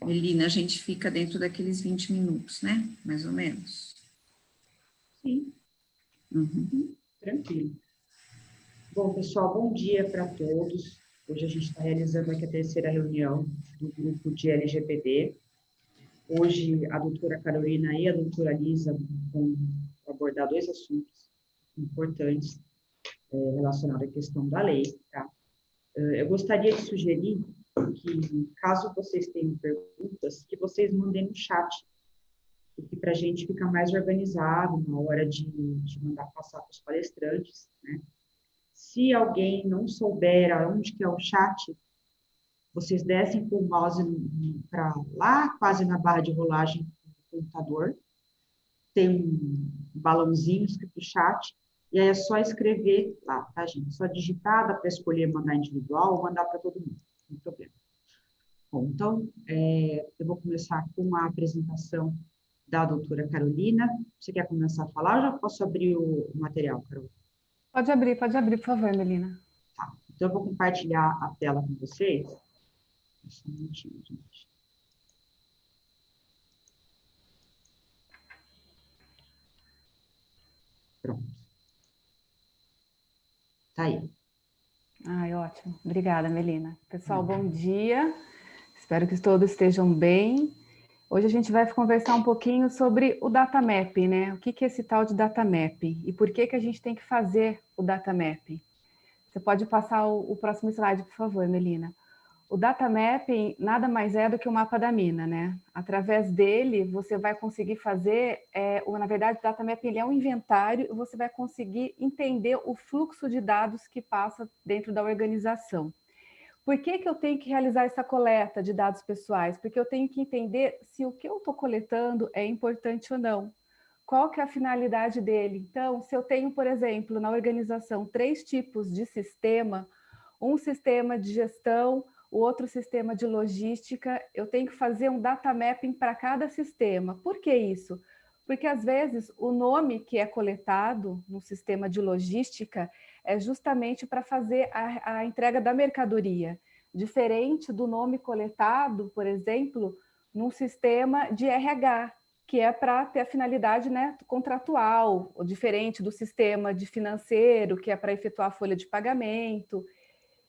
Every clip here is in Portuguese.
Melina, a gente fica dentro daqueles 20 minutos, né? Mais ou menos. Sim. Tranquilo. Bom, pessoal, bom dia para todos. Hoje a gente está realizando aqui a terceira reunião do grupo de LGPD. Hoje a doutora Carolina e a doutora Lisa vão abordar dois assuntos importantes relacionados à questão da lei, tá? Eu gostaria de sugerir que, caso vocês tenham perguntas, que vocês mandem no chat, porque para a gente ficar mais organizado na hora de mandar passar para os palestrantes, né? Se alguém não souber aonde que é o chat, vocês descem com o mouse para lá, quase na barra de rolagem do computador, tem um balãozinho escrito chat, e aí é só escrever lá, tá, gente? Só digitar, dá para escolher mandar individual ou mandar para todo mundo, não tem problema. Bom, então, eu vou começar com a apresentação da doutora Carolina. Você quer começar a falar ou já posso abrir o material, Carol? Pode abrir, por favor, Melina. Tá, então eu vou compartilhar a tela com vocês. Só um minutinho, gente. Pronto. Tá aí. Ai, ótimo. Obrigada, Melina. Pessoal, bom dia. Espero que todos estejam bem. Hoje a gente vai conversar um pouquinho sobre o data mapping, né? O que é esse tal de data mapping e por que a gente tem que fazer o data mapping. Você pode passar o próximo slide, por favor, Melina. O data mapping nada mais é do que o mapa da mina, né? Através dele, você vai conseguir fazer, na verdade, o data mapping ele é um inventário e você vai conseguir entender o fluxo de dados que passa dentro da organização. Por que eu tenho que realizar essa coleta de dados pessoais? Porque eu tenho que entender se o que eu estou coletando é importante ou não. Qual que é a finalidade dele? Então, se eu tenho, por exemplo, na organização 3 tipos de sistema, um sistema de gestão, o outro sistema de logística, eu tenho que fazer um data mapping para cada sistema. Por que isso? Porque, às vezes, o nome que é coletado no sistema de logística é justamente para fazer a entrega da mercadoria, diferente do nome coletado, por exemplo, num sistema de RH, que é para ter a finalidade, né, contratual, ou diferente do sistema de financeiro, que é para efetuar a folha de pagamento.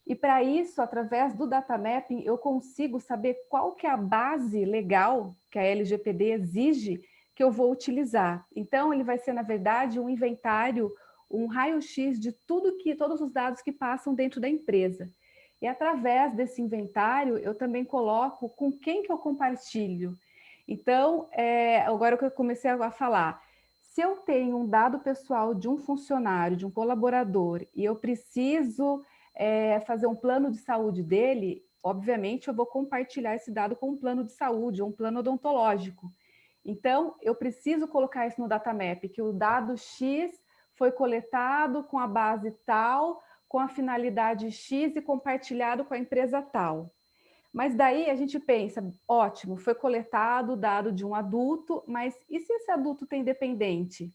E para isso, através do data mapping, eu consigo saber qual que é a base legal que a LGPD exige que eu vou utilizar. Então, ele vai ser, na verdade, um inventário, um raio-x de todos os dados que passam dentro da empresa. E através desse inventário, eu também coloco com quem que eu compartilho. Então, agora que eu comecei a falar, se eu tenho um dado pessoal de um funcionário, de um colaborador, e eu preciso fazer um plano de saúde dele, obviamente eu vou compartilhar esse dado com um plano de saúde, ou um plano odontológico. Então, eu preciso colocar isso no data map, que o dado X foi coletado com a base tal, com a finalidade X e compartilhado com a empresa tal. Mas daí a gente pensa, ótimo, foi coletado o dado de um adulto, mas e se esse adulto tem dependente?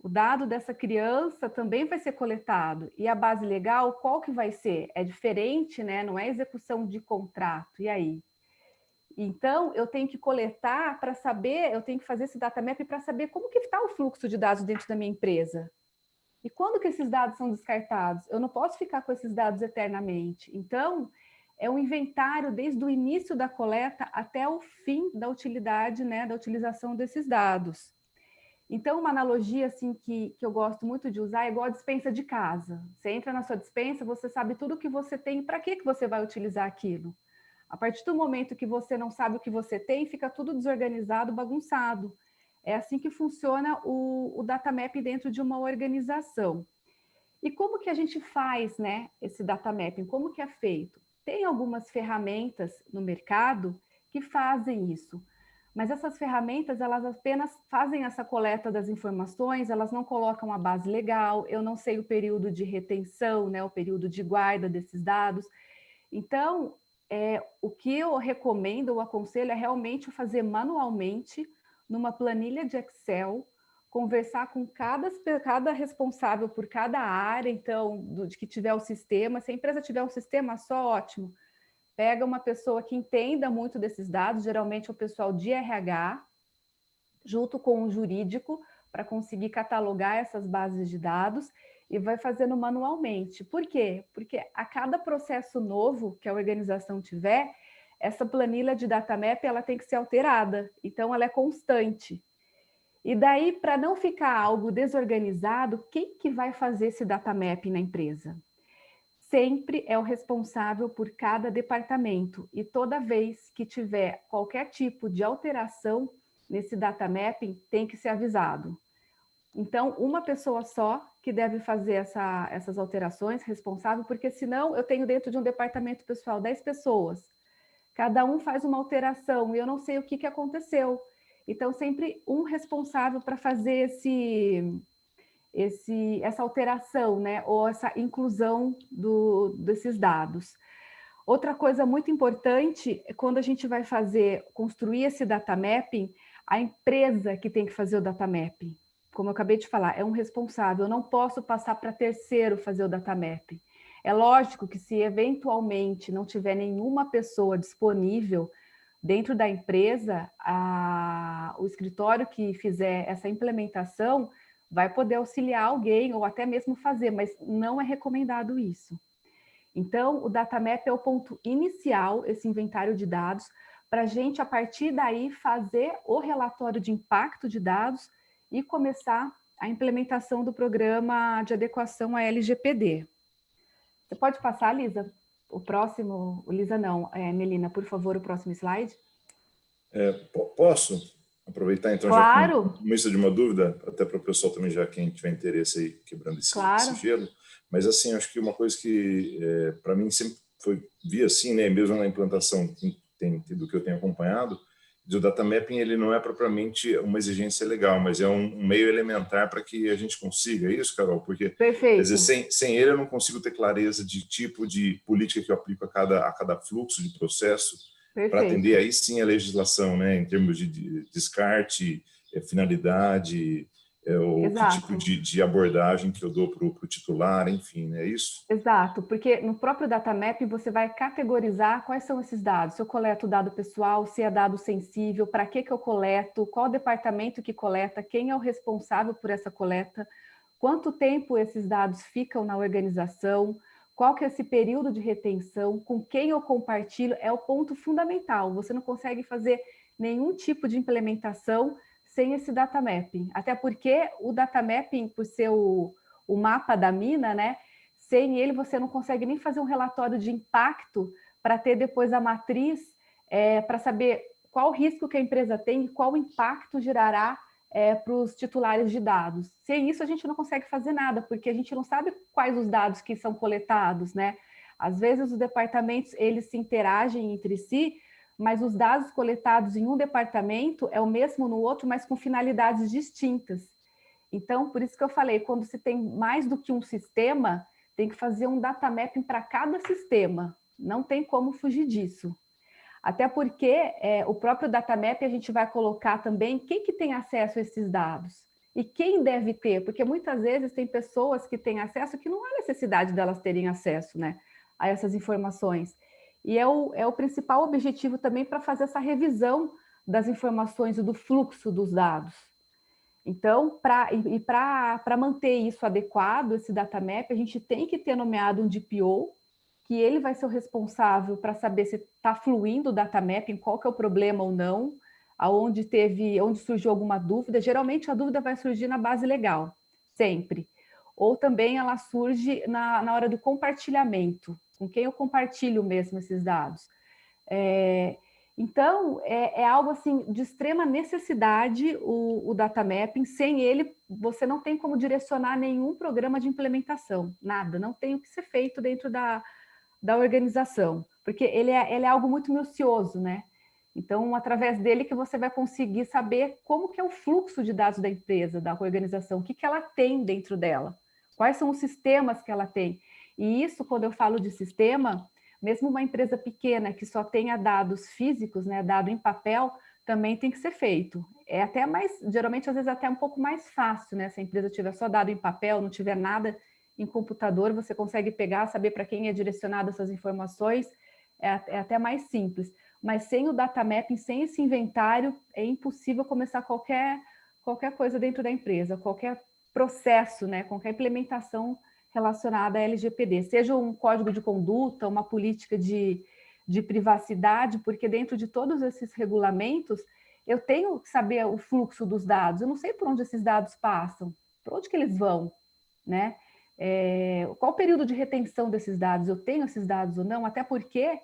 O dado dessa criança também vai ser coletado. E a base legal, qual que vai ser? É diferente, né? Não é execução de contrato. E aí? Então, eu tenho que coletar para saber, eu tenho que fazer esse data map para saber como que está o fluxo de dados dentro da minha empresa. E quando que esses dados são descartados? Eu não posso ficar com esses dados eternamente. Então, é um inventário desde o início da coleta até o fim da utilidade, né, da utilização desses dados. Então, uma analogia assim, que eu gosto muito de usar é igual a despensa de casa. Você entra na sua despensa, você sabe tudo o que você tem e para que você vai utilizar aquilo. A partir do momento que você não sabe o que você tem, fica tudo desorganizado, bagunçado. É assim que funciona o data mapping dentro de uma organização. E como que a gente faz, né, esse data mapping? Como que é feito? Tem algumas ferramentas no mercado que fazem isso. Mas essas ferramentas, elas apenas fazem essa coleta das informações, elas não colocam a base legal, eu não sei o período de retenção, né, o período de guarda desses dados. Então, o que eu recomendo ou aconselho é realmente fazer manualmente, numa planilha de Excel, conversar com cada responsável por cada área, então, de que tiver o sistema. Se a empresa tiver um sistema só, ótimo. pega uma pessoa que entenda muito desses dados, geralmente é o pessoal de RH, junto com o jurídico, para conseguir catalogar essas bases de dados e vai fazendo manualmente. Por quê? Porque a cada processo novo que a organização tiver, essa planilha de datamap ela tem que ser alterada, então ela é constante. E daí, para não ficar algo desorganizado, quem que vai fazer esse datamap na empresa? Sempre é o responsável por cada departamento e toda vez que tiver qualquer tipo de alteração nesse data mapping, tem que ser avisado. Então, uma pessoa só que deve fazer essas alterações, responsável, porque senão eu tenho dentro de um departamento pessoal 10 pessoas, cada um faz uma alteração e eu não sei o que aconteceu. Então, sempre um responsável para fazer essa alteração, né? Ou essa inclusão desses dados. Outra coisa muito importante é quando a gente vai construir esse data mapping, a empresa que tem que fazer o data mapping. Como eu acabei de falar, é um responsável, eu não posso passar para terceiro fazer o data mapping. É lógico que se eventualmente não tiver nenhuma pessoa disponível dentro da empresa, o escritório que fizer essa implementação vai poder auxiliar alguém ou até mesmo fazer, mas não é recomendado isso. Então, o datamap é o ponto inicial, esse inventário de dados, para a gente, a partir daí, fazer o relatório de impacto de dados e começar a implementação do programa de adequação à LGPD. Você pode passar, Lisa? O próximo, Lisa não, Melina, por favor, o próximo slide. Posso aproveitar, então, claro. Já com de uma dúvida, até para o pessoal também, já quem tiver interesse aí, quebrando esse gelo. Mas, assim, acho que uma coisa que, para mim, sempre vi assim, né, mesmo na implantação do que eu tenho acompanhado, o data mapping ele não é propriamente uma exigência legal, mas é um meio elementar para que a gente consiga. É isso, Carol? Porque, perfeito. Quer dizer, sem ele eu não consigo ter clareza de tipo de política que eu aplico a cada fluxo de processo, para atender aí sim a legislação, né, em termos de descarte, finalidade, o que tipo de abordagem que eu dou para o titular, enfim, é isso? Exato, porque no próprio data mapping você vai categorizar quais são esses dados, se eu coleto dado pessoal, se é dado sensível, para que eu coleto, qual departamento que coleta, quem é o responsável por essa coleta, quanto tempo esses dados ficam na organização, qual que é esse período de retenção, com quem eu compartilho, é o ponto fundamental. Você não consegue fazer nenhum tipo de implementação sem esse data mapping. Até porque o data mapping, por ser o mapa da mina, né? Sem ele, você não consegue nem fazer um relatório de impacto para ter depois a matriz para saber qual risco que a empresa tem e qual impacto gerará para os titulares de dados. Sem isso, a gente não consegue fazer nada, porque a gente não sabe quais os dados que são coletados, né? Às vezes, os departamentos, eles se interagem entre si, mas os dados coletados em um departamento é o mesmo no outro, mas com finalidades distintas. Então, por isso que eu falei, quando se tem mais do que um sistema, tem que fazer um data mapping para cada sistema. Não tem como fugir disso. Até porque o próprio datamap a gente vai colocar também quem que tem acesso a esses dados e quem deve ter, porque muitas vezes tem pessoas que têm acesso que não há necessidade delas terem acesso, né, a essas informações. E é o principal objetivo também para fazer essa revisão das informações e do fluxo dos dados. Então, para manter isso adequado, esse datamap, a gente tem que ter nomeado um DPO, que ele vai ser o responsável para saber se está fluindo o data mapping, qual que é o problema ou não, onde surgiu alguma dúvida. Geralmente a dúvida vai surgir na base legal, sempre. Ou também ela surge na hora do compartilhamento, com quem eu compartilho mesmo esses dados. Então, é algo assim de extrema necessidade o data mapping. Sem ele, você não tem como direcionar nenhum programa de implementação, nada, não tem o que ser feito dentro da organização, porque ele é algo muito minucioso, né? Então, através dele que você vai conseguir saber como que é o fluxo de dados da empresa, da organização, o que ela tem dentro dela, quais são os sistemas que ela tem. E isso, quando eu falo de sistema, mesmo uma empresa pequena que só tenha dados físicos, né, dado em papel, também tem que ser feito. É até mais, geralmente, às vezes, até um pouco mais fácil, né? Se a empresa tiver só dado em papel, não tiver nada em computador, você consegue pegar, saber para quem é direcionado essas informações é até mais simples. Mas sem o data mapping, sem esse inventário, é impossível começar qualquer coisa dentro da empresa, qualquer processo, né, qualquer implementação relacionada à LGPD, seja um código de conduta, uma política de privacidade, porque dentro de todos esses regulamentos, eu tenho que saber o fluxo dos dados, eu não sei por onde esses dados passam, por onde que eles vão, né? Qual o período de retenção desses dados? Eu tenho esses dados ou não? Até porque,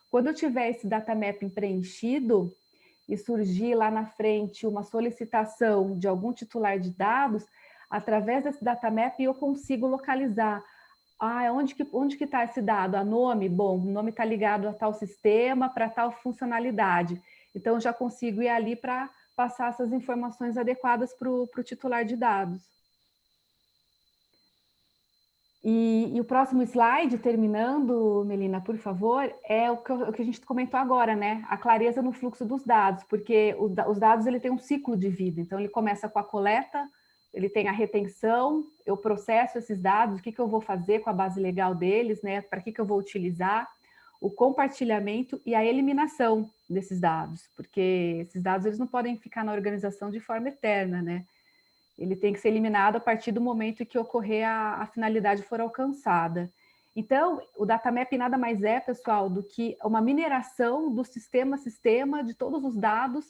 quando eu tiver esse data mapping preenchido e surgir lá na frente uma solicitação de algum titular de dados, através desse data mapping eu consigo localizar onde que está esse dado? A nome? Bom, o nome está ligado a tal sistema, para tal funcionalidade. Então, eu já consigo ir ali para passar essas informações adequadas para o titular de dados. E o próximo slide, terminando, Melina, por favor, é o que a gente comentou agora, né? A clareza no fluxo dos dados, porque os dados ele tem um ciclo de vida. Então, ele começa com a coleta, ele tem a retenção, eu processo esses dados, o que eu vou fazer com a base legal deles, né? Para que eu vou utilizar, o compartilhamento e a eliminação desses dados, porque esses dados eles não podem ficar na organização de forma eterna, né? Ele tem que ser eliminado a partir do momento em que ocorrer a finalidade for alcançada. Então, o data map nada mais é, pessoal, do que uma mineração do sistema a sistema de todos os dados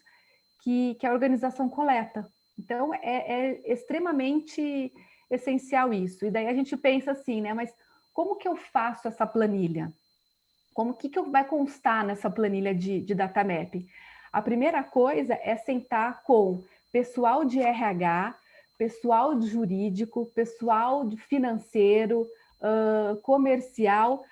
que a organização coleta. Então, é extremamente essencial isso. E daí a gente pensa assim, né? Mas como que eu faço essa planilha? Que vai constar nessa planilha de data map? A primeira coisa é sentar com pessoal de RH, pessoal de jurídico, pessoal de financeiro, comercial,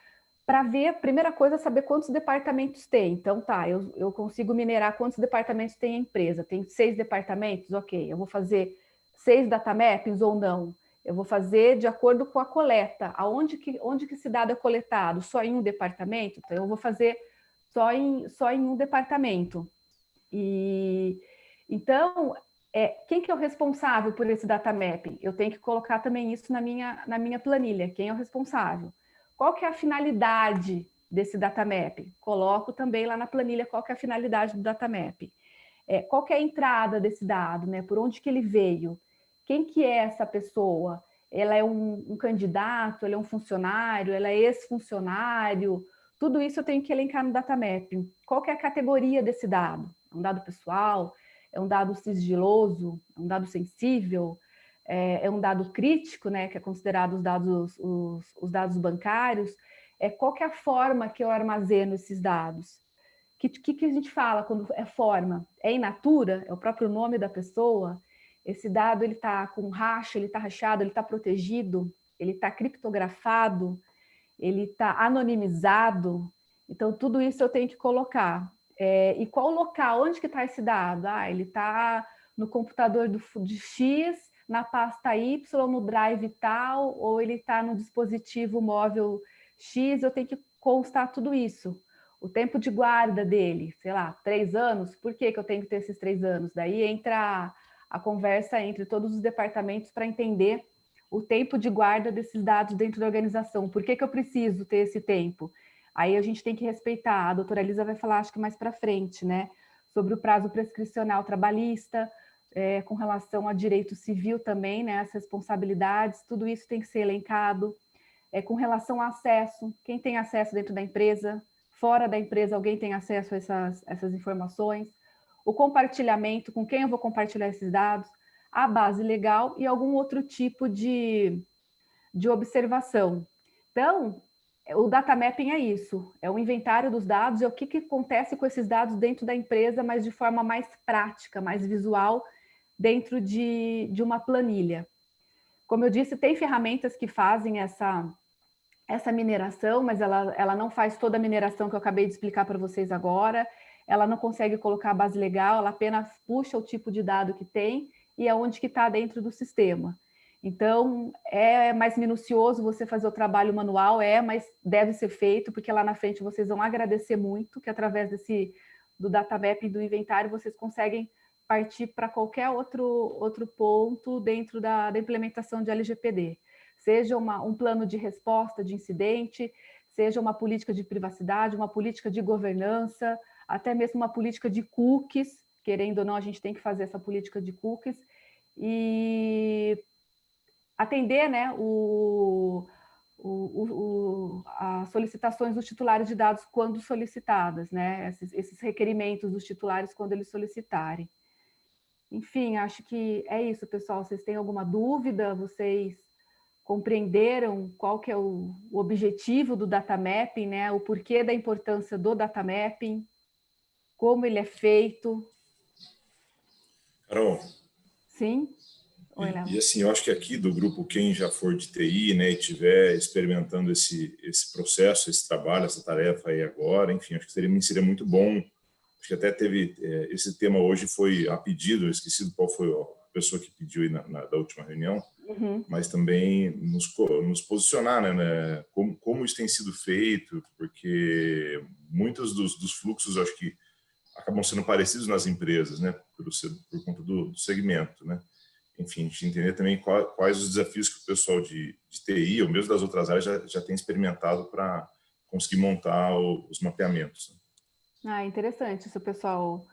para ver, a primeira coisa, saber quantos departamentos tem. Então, tá, eu consigo minerar quantos departamentos tem a empresa. Tem 6 departamentos? Ok, eu vou fazer 6 data mappings ou não? Eu vou fazer de acordo com a coleta. Onde que esse dado é coletado? Só em um departamento? Então, eu vou fazer só em um departamento. Então, quem que é o responsável por esse data mapping? Eu tenho que colocar também isso na minha planilha. Quem é o responsável? Qual que é a finalidade desse data mapping? Coloco também lá na planilha qual que é a finalidade do data mapping. Qual que é a entrada desse dado, né? Por onde que ele veio? Quem que é essa pessoa? Ela é um candidato? Ela é um funcionário? Ela é ex-funcionário? Tudo isso eu tenho que elencar no data mapping. Qual que é a categoria desse dado? É um dado pessoal? É um dado sigiloso? É um dado sensível? É um dado crítico, né? Que é considerado os dados bancários? Qual que é a forma que eu armazeno esses dados? O que a gente fala quando é forma? É in natura? É o próprio nome da pessoa? Esse dado ele está com racha, ele está rachado, ele está protegido, ele está criptografado, ele está anonimizado. Então, tudo isso eu tenho que colocar. E qual local? Onde que está esse dado? Ele está no computador de X, na pasta Y, no drive tal, ou ele está no dispositivo móvel X, eu tenho que constar tudo isso. O tempo de guarda dele, sei lá, 3 anos, por que eu tenho que ter esses 3 anos? Daí entra a conversa entre todos os departamentos para entender o tempo de guarda desses dados dentro da organização. Por que eu preciso ter esse tempo? Aí a gente tem que respeitar. A doutora Elisa vai falar, acho que mais para frente, né? Sobre o prazo prescricional trabalhista, com relação a direito civil também, né? As responsabilidades, tudo isso tem que ser elencado. Com relação ao acesso, quem tem acesso dentro da empresa, fora da empresa, alguém tem acesso a essas informações, o compartilhamento, com quem eu vou compartilhar esses dados, a base legal e algum outro tipo de observação. Então, o data mapping é isso, é o inventário dos dados, é o que acontece com esses dados dentro da empresa, mas de forma mais prática, mais visual, dentro de uma planilha. Como eu disse, tem ferramentas que fazem essa mineração, mas ela não faz toda a mineração que eu acabei de explicar para vocês agora, ela não consegue colocar a base legal, ela apenas puxa o tipo de dado que tem e aonde que está dentro do sistema. Então, é mais minucioso você fazer o trabalho manual, mas deve ser feito, porque lá na frente vocês vão agradecer muito, que através do data mapping do inventário, vocês conseguem partir para qualquer outro ponto dentro da implementação de LGPD. Seja um plano de resposta de incidente, seja uma política de privacidade, uma política de governança, até mesmo uma política de cookies, querendo ou não, a gente tem que fazer essa política de cookies, e atender, né, as solicitações dos titulares de dados quando solicitadas, né, esses requerimentos dos titulares quando eles solicitarem. Enfim, acho que é isso, pessoal. Vocês têm alguma dúvida? Vocês compreenderam qual que é o objetivo do data mapping, né? O porquê da importância do data mapping, como ele é feito? Carol. Sim? Oi, Léo. E assim, eu acho que aqui do grupo, quem já for de TI, né, e estiver experimentando esse processo, esse trabalho, essa tarefa aí agora, enfim, acho que seria muito bom. Acho que até teve, esse tema hoje foi a pedido, eu esqueci qual foi a pessoa que pediu aí da última reunião, mas também nos posicionar, né, como isso tem sido feito, porque muitos dos fluxos, acho que acabam sendo parecidos nas empresas, né, por conta do segmento, né. Enfim, a gente entender também quais os desafios que o pessoal de TI, ou mesmo das outras áreas, já tem experimentado para conseguir montar os mapeamentos, né. Interessante. Se o pessoal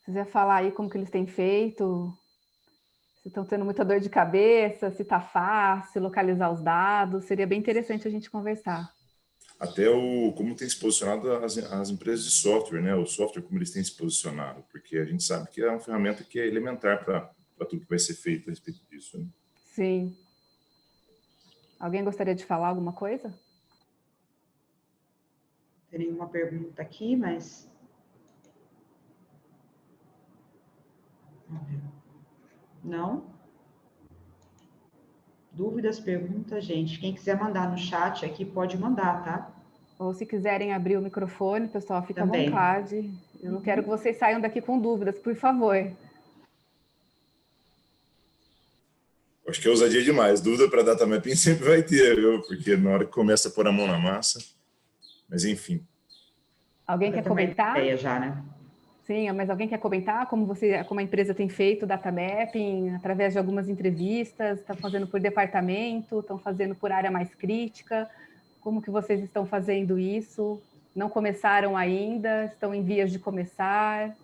quiser falar aí como que eles têm feito, se estão tendo muita dor de cabeça, se está fácil localizar os dados, seria bem interessante a gente conversar. Até como tem se posicionado as empresas de software, né? O software, como eles têm se posicionado, porque a gente sabe que é uma ferramenta que é elementar para tudo que vai ser feito a respeito disso, né? Sim. Alguém gostaria de falar alguma coisa? Tem nenhuma pergunta aqui, mas... Não? Dúvidas, perguntas, gente? Quem quiser mandar no chat aqui, pode mandar, tá? Ou se quiserem abrir o microfone, pessoal, fica Também. à vontade. Eu não quero que vocês saiam daqui com dúvidas, por favor. Acho que é ousadia demais. Dúvida para data mapping sempre vai ter, viu? Porque na hora que começa a pôr a mão na massa. Mas, enfim. Alguém quer comentar? Ideia já, né? Sim, mas alguém quer comentar como a empresa tem feito data mapping através de algumas entrevistas? Está fazendo por departamento? Estão fazendo por área mais crítica? Como que vocês estão fazendo isso? Não começaram ainda? Estão em vias de começar?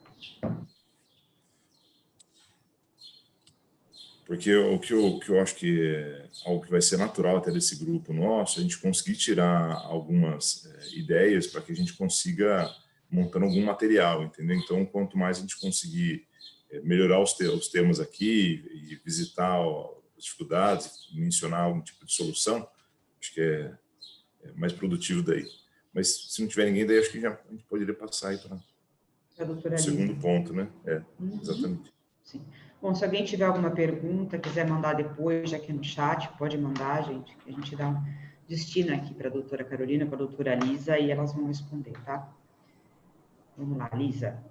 Porque o que eu acho que é algo que vai ser natural até desse grupo nosso, a gente conseguir tirar algumas ideias para que a gente consiga montando algum material, entendeu? Então, quanto mais a gente conseguir melhorar os temas aqui e visitar as dificuldades, mencionar algum tipo de solução, acho que é mais produtivo daí. Mas se não tiver ninguém, daí acho que a gente poderia passar aí para o segundo ponto, né? Exatamente. Sim. Bom, se alguém tiver alguma pergunta, quiser mandar depois aqui no chat, pode mandar, gente, que a gente dá um destino aqui para a doutora Carolina, para a doutora Lisa, e elas vão responder, tá? Vamos lá, Lisa.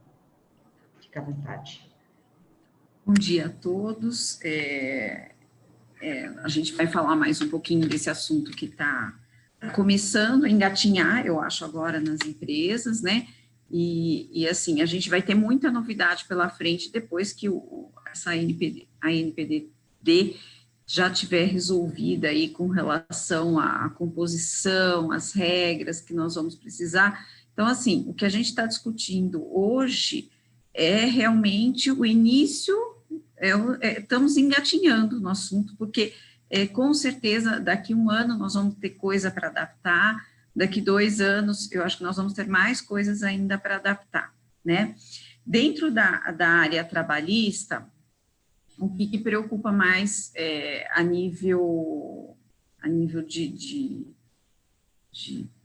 Fica à vontade. Bom dia a todos. A gente vai falar mais um pouquinho desse assunto que está começando a engatinhar, eu acho, agora nas empresas, né? E assim, a gente vai ter muita novidade pela frente depois que a ANPD já tiver resolvida aí com relação à composição, às regras que nós vamos precisar. Então, assim, o que a gente está discutindo hoje é realmente o início, estamos engatinhando no assunto, porque com certeza daqui a um ano nós vamos ter coisa para adaptar, daqui 2 anos eu acho que nós vamos ter mais coisas ainda para adaptar, né? Dentro da área trabalhista, o que preocupa mais a nível de,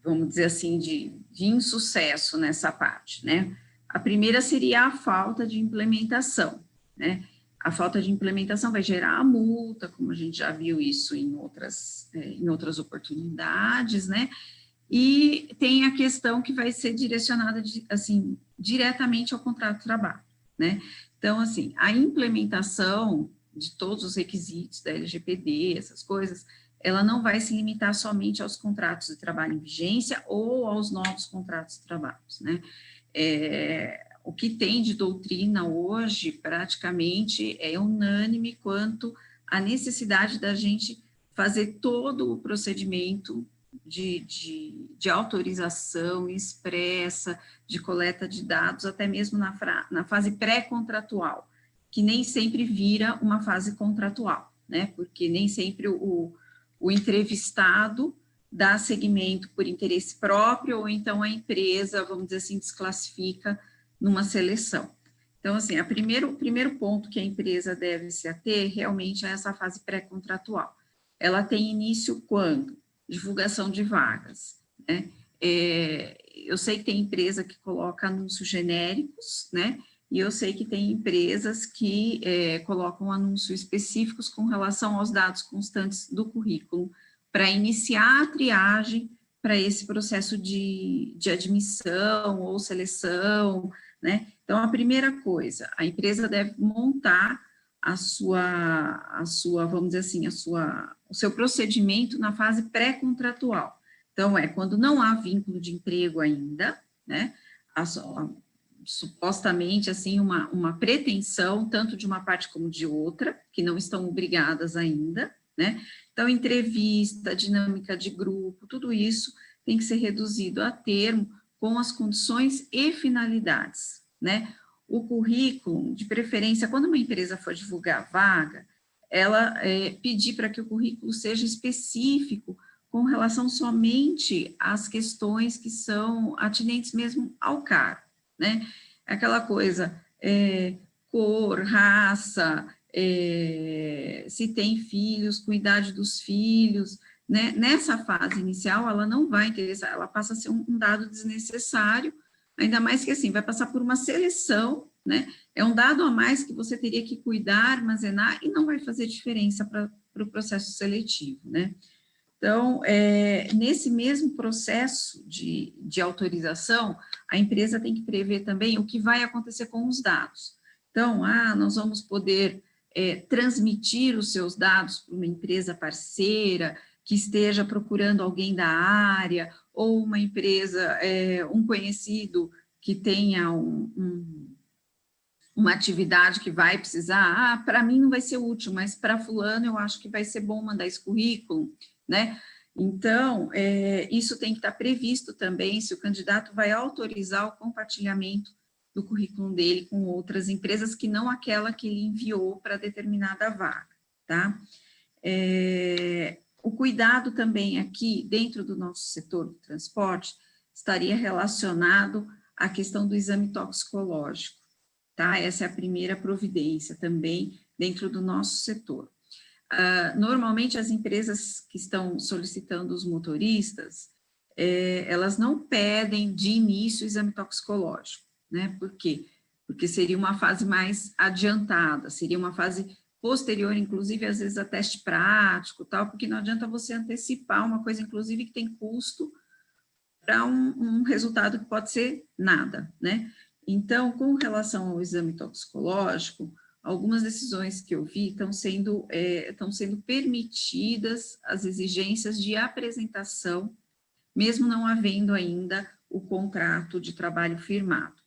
vamos dizer assim, de insucesso nessa parte, né? A primeira seria a falta de implementação, né? A falta de implementação vai gerar a multa, como a gente já viu isso em outras oportunidades, né? E tem a questão que vai ser direcionada, assim, diretamente ao contrato de trabalho, né? Então, assim, a implementação de todos os requisitos da LGPD, essas coisas, ela não vai se limitar somente aos contratos de trabalho em vigência ou aos novos contratos de trabalho, né? O que tem de doutrina hoje, praticamente, é unânime quanto à necessidade da gente fazer todo o procedimento de autorização expressa, de coleta de dados, até mesmo na fase pré-contratual, que nem sempre vira uma fase contratual, né? Porque nem sempre o entrevistado dá seguimento por interesse próprio, ou então a empresa, vamos dizer assim, desclassifica numa seleção. Então, assim, o primeiro ponto que a empresa deve se ater realmente é essa fase pré-contratual. Ela tem início quando? Divulgação de vagas, né? Eu sei que tem empresa que coloca anúncios genéricos, né? E eu sei que tem empresas que colocam anúncios específicos com relação aos dados constantes do currículo, para iniciar a triagem para esse processo de admissão ou seleção, né? Então, a primeira coisa, a empresa deve montar a sua, vamos dizer assim, o seu procedimento na fase pré-contratual. Então, quando não há vínculo de emprego ainda, né? Supostamente, assim, uma pretensão, tanto de uma parte como de outra, que não estão obrigadas ainda, né? Então, entrevista, dinâmica de grupo, tudo isso tem que ser reduzido a termo com as condições e finalidades, né? O currículo, de preferência, quando uma empresa for divulgar a vaga, ela pedir para que o currículo seja específico com relação somente às questões que são atinentes mesmo ao cargo, né? Aquela coisa, cor, raça, se tem filhos, com idade dos filhos, né? Nessa fase inicial, ela não vai interessar, ela passa a ser um dado desnecessário, ainda mais que, assim, vai passar por uma seleção, né? É um dado a mais que você teria que cuidar, armazenar, e não vai fazer diferença para o processo seletivo, né? Então, nesse mesmo processo de autorização, a empresa tem que prever também o que vai acontecer com os dados. Então, nós vamos poder transmitir os seus dados para uma empresa parceira que esteja procurando alguém da área, ou uma empresa, um conhecido que tenha uma atividade que vai precisar, para mim não vai ser útil, mas para fulano eu acho que vai ser bom mandar esse currículo, né? Então, isso tem que estar previsto também, se o candidato vai autorizar o compartilhamento do currículo dele com outras empresas, que não aquela que ele enviou para determinada vaga, tá? O cuidado também aqui, dentro do nosso setor do transporte, estaria relacionado à questão do exame toxicológico, tá? Essa é a primeira providência também dentro do nosso setor. Normalmente, as empresas que estão solicitando os motoristas, elas não pedem de início o exame toxicológico, né? Por quê? Porque seria uma fase mais adiantada, seria uma fase posterior, inclusive, às vezes, a teste prático, tal, porque não adianta você antecipar uma coisa, inclusive, que tem custo para um resultado que pode ser nada, né? Então, com relação ao exame toxicológico, algumas decisões que eu vi estão sendo permitidas as exigências de apresentação, mesmo não havendo ainda o contrato de trabalho firmado.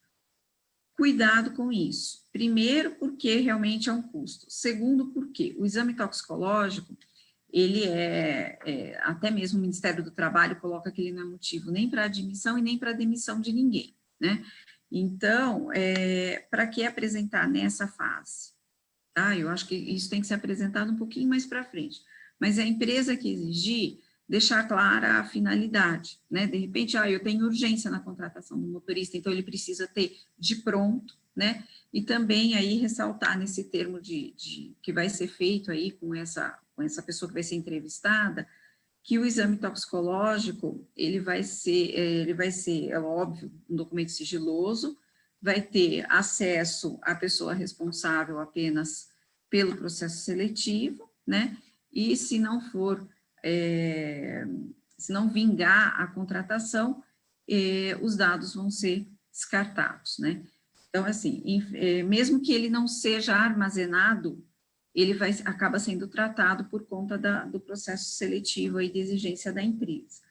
Cuidado com isso. Primeiro, porque realmente é um custo. Segundo, porque o exame toxicológico, ele até mesmo o Ministério do Trabalho coloca que ele não é motivo nem para admissão e nem para demissão de ninguém, né? Então, para que apresentar nessa fase? Tá? Eu acho que isso tem que ser apresentado um pouquinho mais para frente. Mas a empresa que exigir, deixar clara a finalidade, né? De repente, eu tenho urgência na contratação do motorista, então ele precisa ter de pronto, né? E também aí ressaltar nesse termo que vai ser feito aí com essa pessoa que vai ser entrevistada, que o exame toxicológico, ele vai ser, é óbvio, um documento sigiloso, vai ter acesso à pessoa responsável apenas pelo processo seletivo, né? E se não for, se não vingar a contratação, os dados vão ser descartados, né? Então, assim, mesmo que ele não seja armazenado, ele acaba sendo tratado por conta do processo seletivo e de exigência da empresa.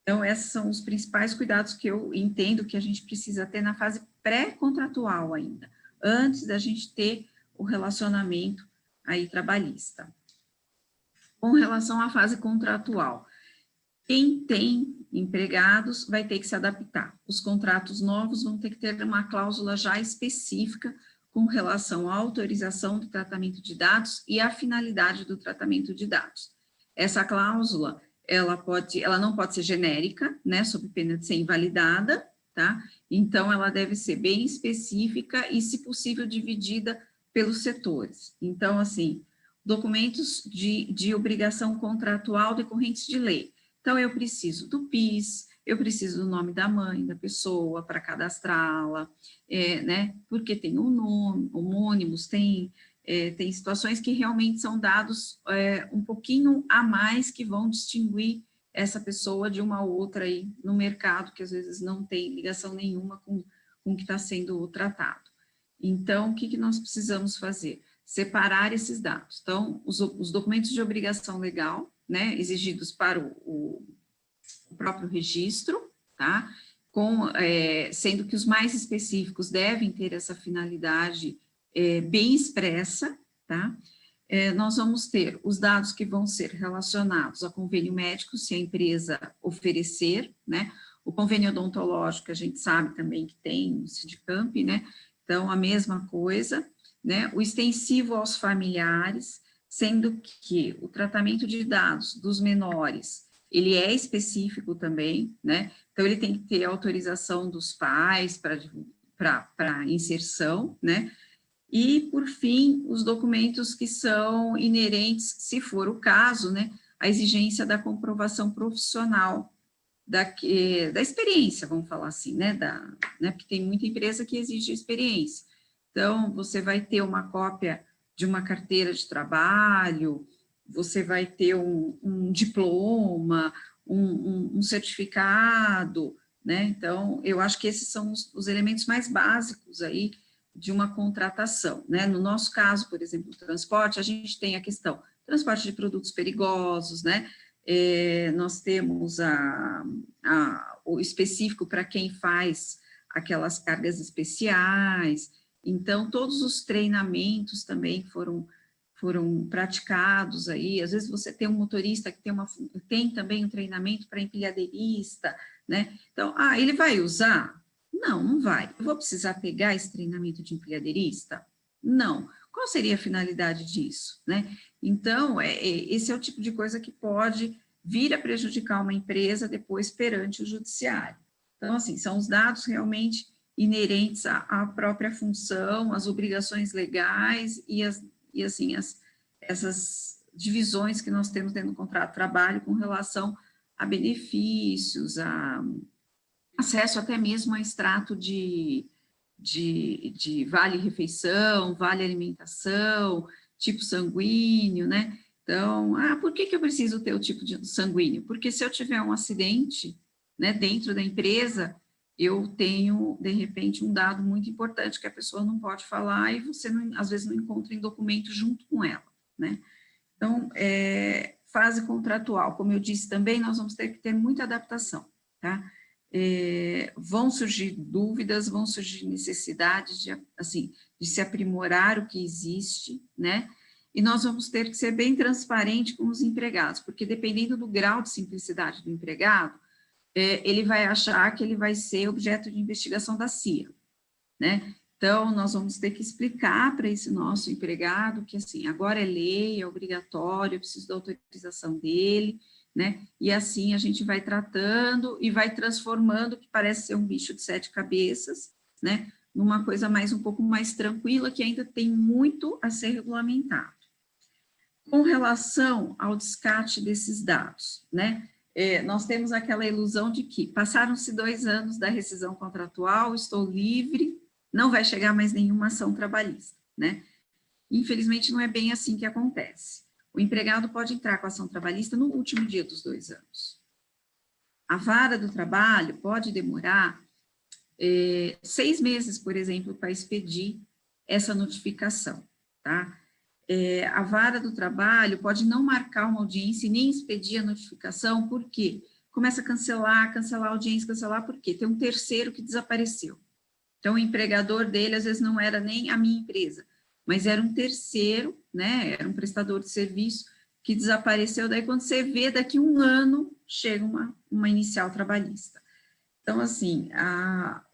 Então, esses são os principais cuidados que eu entendo que a gente precisa ter na fase pré-contratual ainda, antes da gente ter o relacionamento aí trabalhista. Com relação à fase contratual, Quem tem empregados vai ter que se adaptar. Os contratos novos vão ter que ter uma cláusula já específica com relação à autorização do tratamento de dados e à finalidade do tratamento de dados. Essa cláusula, ela não pode ser genérica, né, sob pena de ser invalidada, tá? Então, ela deve ser bem específica e, se possível, dividida pelos setores. Então, assim, documentos de obrigação contratual decorrentes de lei. Então, eu preciso do PIS, eu preciso do nome da mãe da pessoa para cadastrá-la, né? Porque tem um nome, homônimos, tem situações que realmente são dados um pouquinho a mais que vão distinguir essa pessoa de uma outra aí no mercado, que às vezes não tem ligação nenhuma com o que está sendo tratado. Então, o que nós precisamos fazer? Separar esses dados. Então, os documentos de obrigação legal, né, exigidos para o próprio registro, tá? Sendo que os mais específicos devem ter essa finalidade bem expressa, tá? Nós vamos ter os dados que vão ser relacionados a convênio médico, se a empresa oferecer, né? O convênio odontológico, a gente sabe também que tem no Sidcamp, né? Então, a mesma coisa, né? O extensivo aos familiares, sendo que o tratamento de dados dos menores, ele é específico também, né? Então, ele tem que ter autorização dos pais para inserção, né? E, por fim, os documentos que são inerentes, se for o caso, né? A exigência da comprovação profissional, da experiência, vamos falar assim, né? Porque tem muita empresa que exige experiência. Então, você vai ter uma cópia de uma carteira de trabalho, você vai ter um diploma, um certificado, né? Então, eu acho que esses são os elementos mais básicos aí de uma contratação, né? No nosso caso, por exemplo, o transporte, a gente tem a questão transporte de produtos perigosos, né? Nós temos o específico para quem faz aquelas cargas especiais. Então, todos os treinamentos também foram praticados aí. Às vezes você tem um motorista que tem também um treinamento para empilhadeirista, né? Então, ele vai usar? Não vai. Eu vou precisar pegar esse treinamento de empilhadeirista? Não. Qual seria a finalidade disso, né? Então, esse é o tipo de coisa que pode vir a prejudicar uma empresa depois perante o judiciário. Então, assim, são os dados realmente inerentes à própria função, às obrigações legais e essas divisões que nós temos dentro do contrato de trabalho com relação a benefícios, a acesso até mesmo a extrato de vale-refeição, vale-alimentação, tipo sanguíneo, né? Então, por que eu preciso ter o tipo de sanguíneo? Porque se eu tiver um acidente, né, dentro da empresa, eu tenho, de repente, um dado muito importante que a pessoa não pode falar e você, às vezes, não encontra em documento junto com ela, né? Então, fase contratual, como eu disse também, nós vamos ter que ter muita adaptação, tá? Vão surgir dúvidas, vão surgir necessidades de se aprimorar o que existe, né? E nós vamos ter que ser bem transparente com os empregados, porque dependendo do grau de simplicidade do empregado, ele vai achar que ele vai ser objeto de investigação da CIA, né? Então, nós vamos ter que explicar para esse nosso empregado que, assim, agora é lei, é obrigatório, eu preciso da autorização dele, né? E assim a gente vai tratando e vai transformando o que parece ser um bicho de 7 cabeças, né? Numa coisa um pouco mais tranquila, que ainda tem muito a ser regulamentado. Com relação ao descarte desses dados, né? Nós temos aquela ilusão de que passaram-se 2 anos da rescisão contratual, estou livre, não vai chegar mais nenhuma ação trabalhista, né? Infelizmente, não é bem assim que acontece. O empregado pode entrar com a ação trabalhista no último dia dos 2 anos. A vara do trabalho pode demorar 6 meses, por exemplo, para expedir essa notificação, tá? A vara do trabalho pode não marcar uma audiência e nem expedir a notificação, por quê? Começa a cancelar a audiência, cancelar, por quê? Tem um terceiro que desapareceu. Então, o empregador dele, às vezes, não era nem a minha empresa, mas era um terceiro, né? Era um prestador de serviço que desapareceu. Daí, quando você vê, daqui 1 ano, chega uma inicial trabalhista. Então, assim,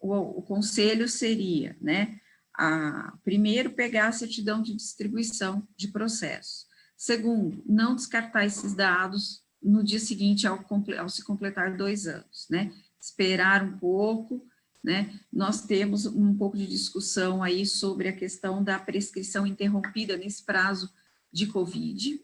o conselho seria, né, primeiro, pegar a certidão de distribuição de processo. Segundo, não descartar esses dados no dia seguinte ao se completar 2 anos, né? Esperar um pouco, né? Nós temos um pouco de discussão aí sobre a questão da prescrição interrompida nesse prazo de Covid,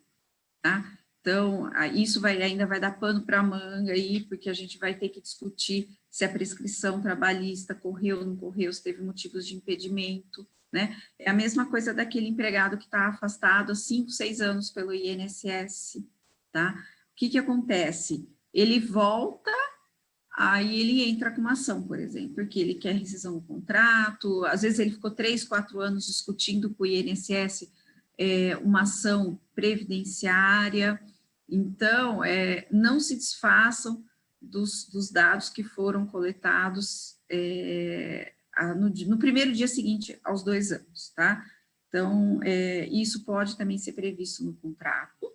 tá? Então, isso ainda vai dar pano para manga aí, porque a gente vai ter que discutir se a prescrição trabalhista correu ou não correu, se teve motivos de impedimento, né? É a mesma coisa daquele empregado que está afastado há 5, 6 anos pelo INSS, tá? O que acontece? Ele volta, aí ele entra com uma ação, por exemplo, porque ele quer rescisão do contrato, às vezes ele ficou 3, 4 anos discutindo com o INSS uma ação previdenciária. Então, não se desfaçam dos dados que foram coletados no primeiro dia seguinte aos 2 anos, tá? Então, isso pode também ser previsto no contrato.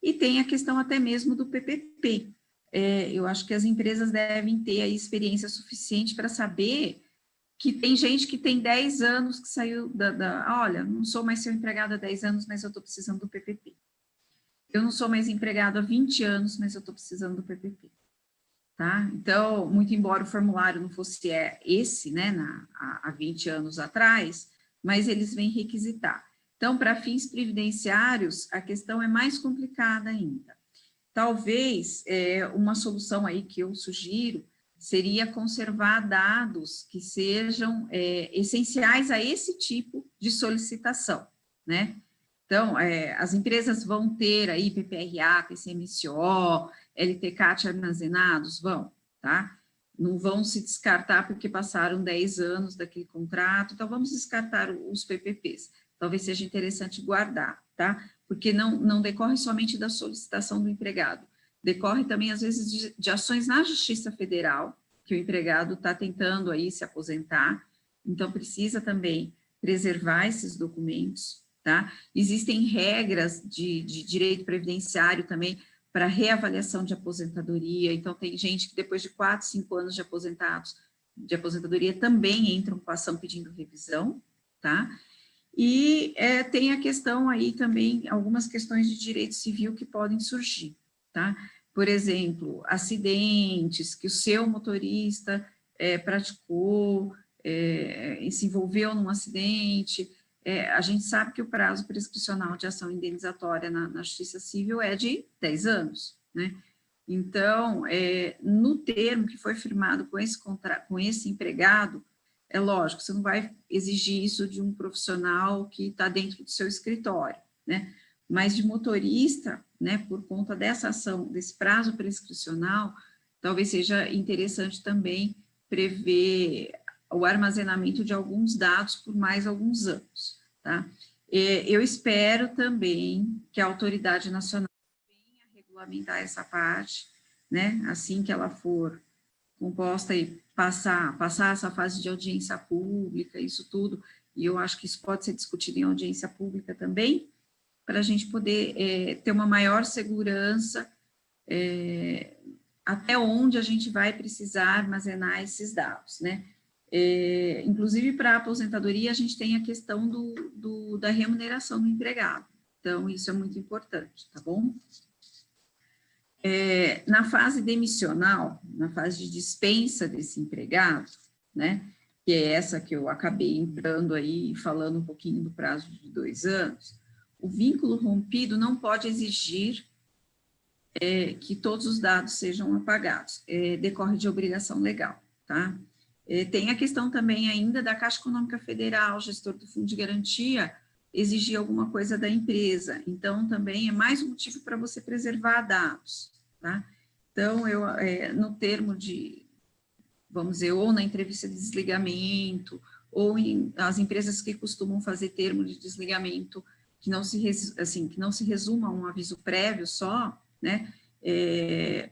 E tem a questão até mesmo do PPP. Eu acho que as empresas devem ter a experiência suficiente para saber que tem gente que tem 10 anos que saiu olha, não sou mais seu empregado há 10 anos, mas eu estou precisando do PPP. Eu não sou mais empregado há 20 anos, mas eu estou precisando do PPP. Tá? Então, muito embora o formulário não fosse esse, né, há 20 anos atrás, mas eles vêm requisitar. Então, para fins previdenciários, a questão é mais complicada ainda. Talvez uma solução aí que eu sugiro seria conservar dados que sejam essenciais a esse tipo de solicitação, né? Então, as empresas vão ter aí PPRA, PCMSO, LTCAT armazenados? Vão, tá? Não vão se descartar porque passaram 10 anos daquele contrato, então vamos descartar os PPPs. Talvez seja interessante guardar, tá? Porque não decorre somente da solicitação do empregado, decorre também, às vezes, de ações na Justiça Federal, que o empregado está tentando aí se aposentar, então precisa também preservar esses documentos, tá? Existem regras de direito previdenciário também para reavaliação de aposentadoria, então tem gente que depois de 4, 5 anos de aposentadoria também entram com ação pedindo revisão, tá? E tem a questão aí também, algumas questões de direito civil que podem surgir, tá? Por exemplo, acidentes que o seu motorista praticou, se envolveu num acidente, a gente sabe que o prazo prescricional de ação indenizatória na Justiça Civil é de 10 anos, né? Então, no termo que foi firmado com esse empregado, é lógico, você não vai exigir isso de um profissional que está dentro do seu escritório, né? Mas de motorista, né, por conta dessa ação, desse prazo prescricional, talvez seja interessante também prever o armazenamento de alguns dados por mais alguns anos, tá? Eu espero também que a autoridade nacional venha regulamentar essa parte, né, assim que ela for composta e passar essa fase de audiência pública, isso tudo, e eu acho que isso pode ser discutido em audiência pública também, para a gente poder ter uma maior segurança até onde a gente vai precisar armazenar esses dados, né? Inclusive, para a aposentadoria, a gente tem a questão da remuneração do empregado, então, isso é muito importante, tá bom? Na fase demissional, na fase de dispensa desse empregado, né, que é essa que eu acabei entrando aí, falando um pouquinho do prazo de 2 anos, o vínculo rompido não pode exigir que todos os dados sejam apagados, decorre de obrigação legal, tá? Tem a questão também ainda da Caixa Econômica Federal, gestor do Fundo de Garantia, exigir alguma coisa da empresa, então também é mais um motivo para você preservar dados, tá? Então, no termo de, vamos dizer, ou na entrevista de desligamento, ou as empresas que costumam fazer termo de desligamento que não se resuma a um aviso prévio só, né,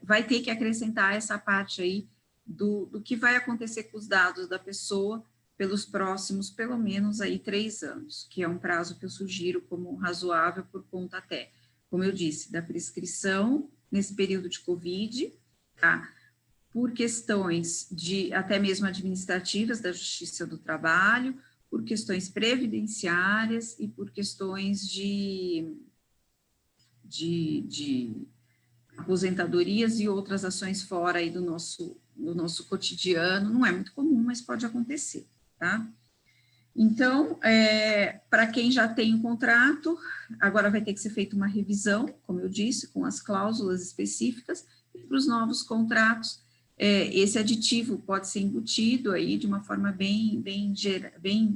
vai ter que acrescentar essa parte aí do que vai acontecer com os dados da pessoa pelos próximos, pelo menos, aí 3 anos, que é um prazo que eu sugiro como razoável por conta até, como eu disse, da prescrição nesse período de Covid, tá? Por questões de até mesmo administrativas da Justiça do Trabalho, por questões previdenciárias e por questões de aposentadorias e outras ações fora aí do nosso cotidiano. Não é muito comum, mas pode acontecer, tá? Então, para quem já tem um contrato, agora vai ter que ser feita uma revisão, como eu disse, com as cláusulas específicas, e para os novos contratos, esse aditivo pode ser embutido aí de uma forma bem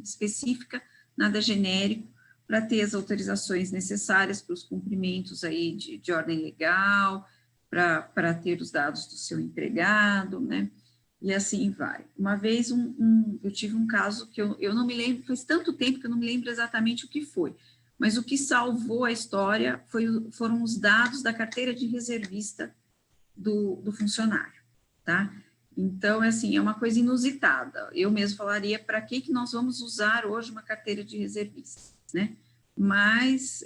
específica, nada genérico, para ter as autorizações necessárias para os cumprimentos aí de ordem legal, para ter os dados do seu empregado, né? E assim vai. Uma vez eu tive um caso que eu não me lembro, faz tanto tempo que eu não me lembro exatamente o que foi, mas o que salvou a história foram os dados da carteira de reservista do funcionário, tá? Então, assim, é uma coisa inusitada. Eu mesmo falaria, para que nós vamos usar hoje uma carteira de reservista, né? Mas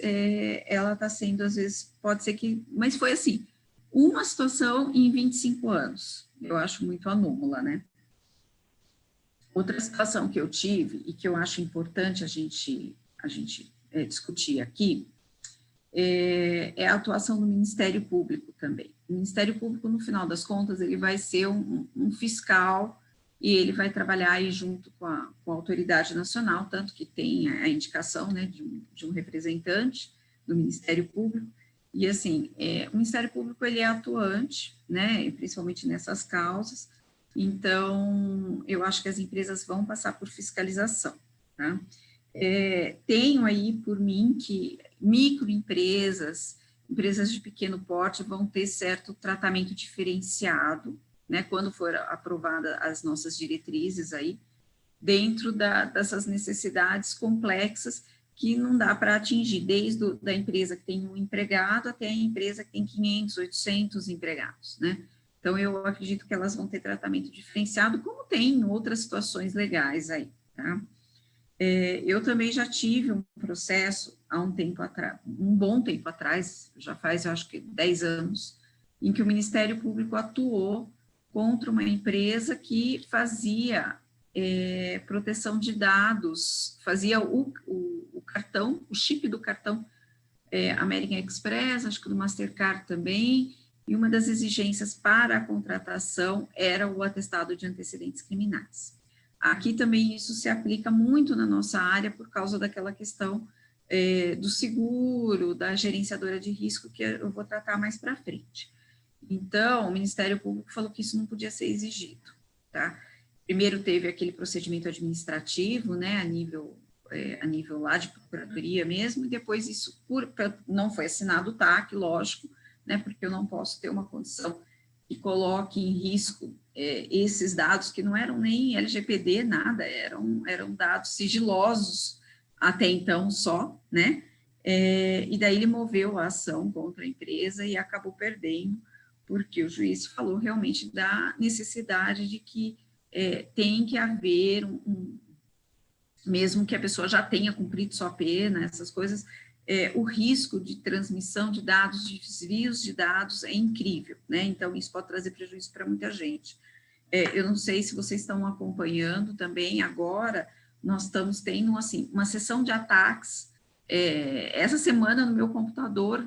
ela está sendo, às vezes, pode ser que... Mas foi assim, uma situação em 25 anos. Eu acho muito anômala, né? Outra situação que eu tive e que eu acho importante a gente discutir aqui é a atuação do Ministério Público também. O Ministério Público, no final das contas, ele vai ser um fiscal e ele vai trabalhar aí junto com a autoridade nacional, tanto que tem a indicação, né, de um representante do Ministério Público. E, assim, o Ministério Público, ele é atuante, né, principalmente nessas causas, então, eu acho que as empresas vão passar por fiscalização, tá? Tenho aí por mim que microempresas, empresas de pequeno porte vão ter certo tratamento diferenciado, né, quando for aprovada as nossas diretrizes aí, dentro dessas necessidades complexas que não dá para atingir, desde da empresa que tem um empregado até a empresa que tem 500, 800 empregados, né? Então, eu acredito que elas vão ter tratamento diferenciado, como tem em outras situações legais aí, tá? Eu também já tive um processo há um tempo atrás, um bom tempo atrás, já faz, eu acho que 10 anos, em que o Ministério Público atuou contra uma empresa que fazia proteção de dados, fazia o cartão, o chip do cartão American Express, acho que do Mastercard também, e uma das exigências para a contratação era o atestado de antecedentes criminais. Aqui também isso se aplica muito na nossa área por causa daquela questão do seguro, da gerenciadora de risco, que eu vou tratar mais para frente. Então, o Ministério Público falou que isso não podia ser exigido, tá? Primeiro teve aquele procedimento administrativo, né, a nível lá de procuradoria mesmo, e depois isso não foi assinado o TAC, lógico, né, porque eu não posso ter uma condição que coloque em risco esses dados que não eram nem LGPD, nada, eram dados sigilosos até então só, né, e daí ele moveu a ação contra a empresa e acabou perdendo, porque o juiz falou realmente da necessidade de que tem que haver mesmo que a pessoa já tenha cumprido sua pena, essas coisas, o risco de transmissão de dados, de desvios de dados é incrível, né? Então, isso pode trazer prejuízo para muita gente. Eu não sei se vocês estão acompanhando também, agora nós estamos tendo, assim, uma sessão de ataques. Essa semana no meu computador,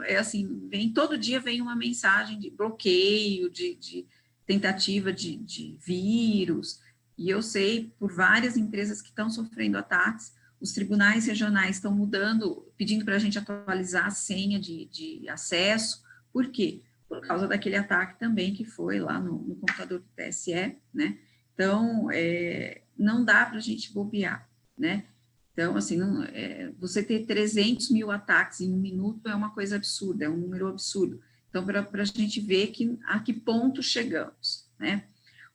todo dia vem uma mensagem de bloqueio, de tentativa de vírus, e eu sei por várias empresas que estão sofrendo ataques. Os tribunais regionais estão mudando, pedindo para a gente atualizar a senha de acesso. Por quê? Por causa daquele ataque também que foi lá no computador do TSE, né? Então, não dá para a gente bobear, né? Então, assim, você ter 300 mil ataques em um minuto é uma coisa absurda, é um número absurdo. Então, para a gente ver a que ponto chegamos, né?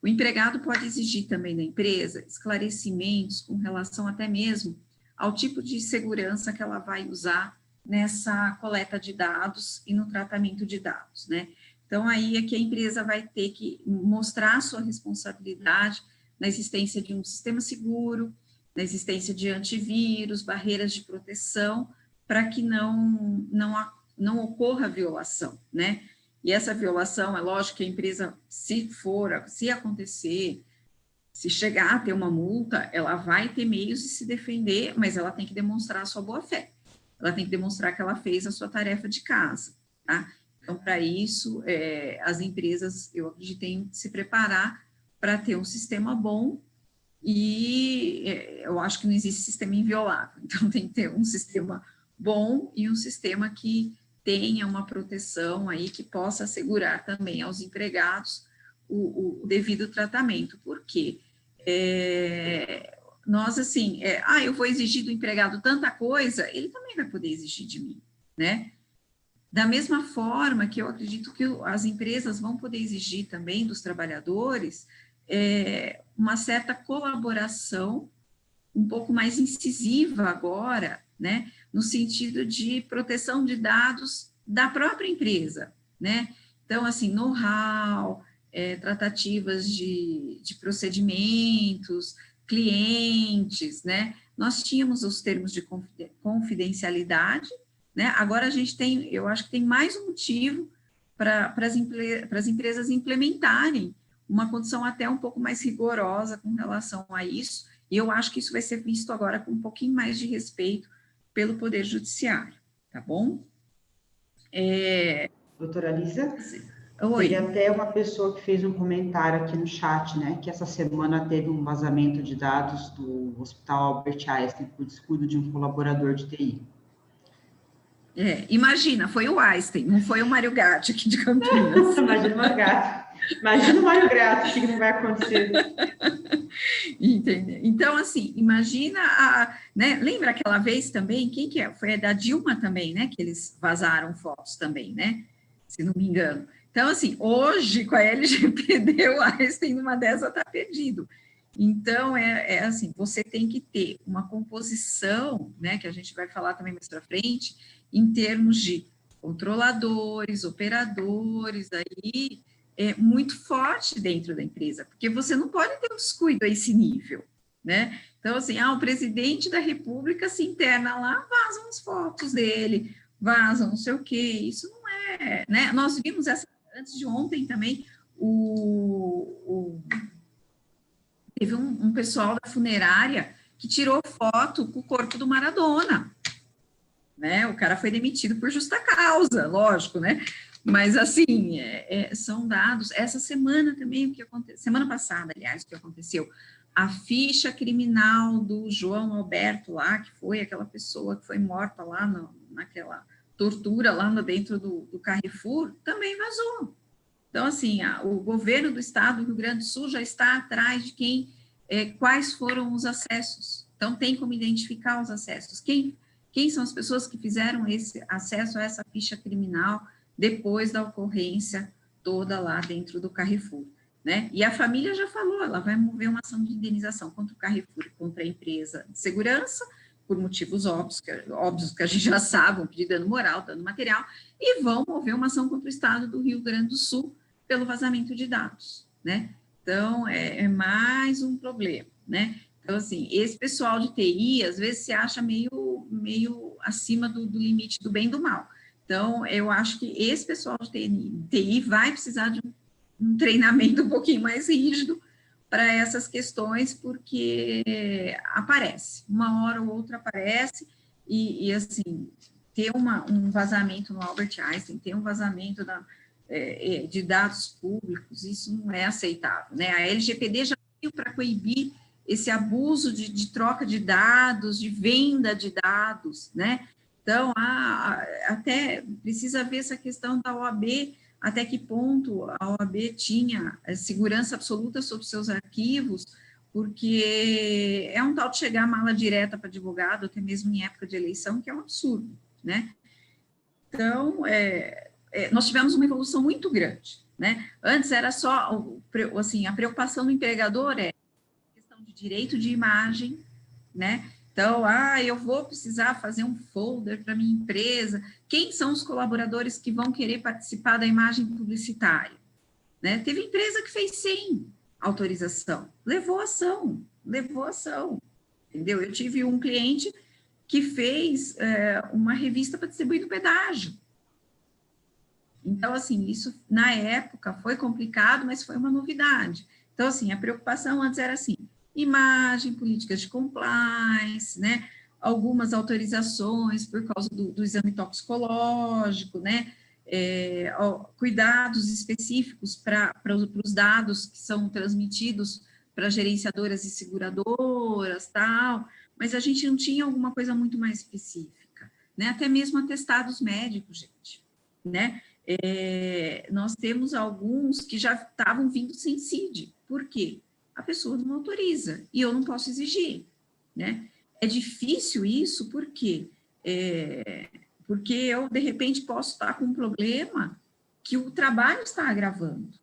O empregado pode exigir também da empresa esclarecimentos com relação até mesmo ao tipo de segurança que ela vai usar nessa coleta de dados e no tratamento de dados, né? Então, aí é que a empresa vai ter que mostrar a sua responsabilidade na existência de um sistema seguro, na existência de antivírus, barreiras de proteção, para que não ocorra violação, né? E essa violação, é lógico que a empresa, se acontecer, se chegar a ter uma multa, ela vai ter meios de se defender, mas ela tem que demonstrar a sua boa-fé. Ela tem que demonstrar que ela fez a sua tarefa de casa, tá? Então, para isso, as empresas, eu acredito, têm que se preparar para ter um sistema bom e eu acho que não existe sistema inviolável. Então, tem que ter um sistema bom e um sistema que tenha uma proteção aí que possa assegurar também aos empregados o devido tratamento. Por quê? Nós, assim, eu vou exigir do empregado tanta coisa, ele também vai poder exigir de mim, né? Da mesma forma que eu acredito que as empresas vão poder exigir também dos trabalhadores uma certa colaboração um pouco mais incisiva agora, né, no sentido de proteção de dados da própria empresa, né? Então, assim, know-how, tratativas de procedimentos, clientes, né? Nós tínhamos os termos de confidencialidade, né? Agora a gente tem, eu acho que tem mais um motivo para as empresas implementarem uma condição até um pouco mais rigorosa com relação a isso, e eu acho que isso vai ser visto agora com um pouquinho mais de respeito pelo Poder Judiciário, tá bom? Doutora Lisa? Oi. Teve até uma pessoa que fez um comentário aqui no chat, né, que essa semana teve um vazamento de dados do Hospital Albert Einstein por descuido de um colaborador de TI. Imagina, foi o Einstein, não foi o Mário Gatti aqui de Campinas. Imagina o Mário Gatti. Imagina o Mário Gatti, o que não vai acontecer. Entendeu? Então, assim, imagina, né, lembra aquela vez também, quem que é? Foi a da Dilma também, né, que eles vazaram fotos também, né, se não me engano. Então, assim, hoje, com a LGPD, o Einstein numa dessa está perdido. Então, assim, você tem que ter uma composição, né, que a gente vai falar também mais para frente, em termos de controladores, operadores, aí, muito forte dentro da empresa, porque você não pode ter um descuido a esse nível, né? Então, assim, o presidente da República se interna lá, vazam as fotos dele, vazam não sei o quê, isso não é, né? Nós vimos antes de ontem também, teve um pessoal da funerária que tirou foto com o corpo do Maradona, né? O cara foi demitido por justa causa, lógico, né? Mas, assim, são dados. Essa semana também, o que aconteceu, semana passada, aliás, o que aconteceu, a ficha criminal do João Alberto lá, que foi aquela pessoa que foi morta lá naquela tortura lá dentro do Carrefour, também vazou. Então, assim, o governo do estado do Rio Grande do Sul já está atrás de quais foram os acessos. Então, tem como identificar os acessos. Quem são as pessoas que fizeram esse acesso a essa ficha criminal depois da ocorrência toda lá dentro do Carrefour, né? E a família já falou, ela vai mover uma ação de indenização contra o Carrefour e contra a empresa de segurança, por motivos óbvios que a gente já sabe, pedir dano moral, dano material, e vão mover uma ação contra o estado do Rio Grande do Sul pelo vazamento de dados, né? Então, é mais um problema, né? Então, assim, esse pessoal de TI, às vezes, se acha meio acima do limite do bem e do mal. Então, eu acho que esse pessoal de TI vai precisar de um treinamento um pouquinho mais rígido para essas questões, porque aparece, uma hora ou outra aparece, e assim, ter um vazamento no Albert Einstein, ter um vazamento de dados públicos, isso não é aceitável, né? A LGPD já veio para coibir esse abuso de troca de dados, de venda de dados, né? Então, até precisa ver essa questão da OAB, até que ponto a OAB tinha segurança absoluta sobre seus arquivos, porque é um tal de chegar mala direta para advogado, até mesmo em época de eleição, que é um absurdo, né? Então, nós tivemos uma evolução muito grande, né? Antes era só, assim, a preocupação do empregador questão de direito de imagem, né? Então, eu vou precisar fazer um folder para minha empresa. Quem são os colaboradores que vão querer participar da imagem publicitária? Né? Teve empresa que fez sem autorização, levou ação, entendeu? Eu tive um cliente que fez uma revista para distribuir no pedágio. Então, assim, isso na época foi complicado, mas foi uma novidade. Então, assim, a preocupação antes era assim, imagem, políticas de compliance, né? Algumas autorizações por causa do exame toxicológico, né? Cuidados específicos para os dados que são transmitidos para gerenciadoras e seguradoras, tal, mas a gente não tinha alguma coisa muito mais específica, né? Até mesmo atestados médicos, gente, né? Nós temos alguns que já estavam vindo sem CID. Por quê? A pessoa não autoriza e eu não posso exigir, né? É difícil isso porque eu, de repente, posso estar com um problema que o trabalho está agravando,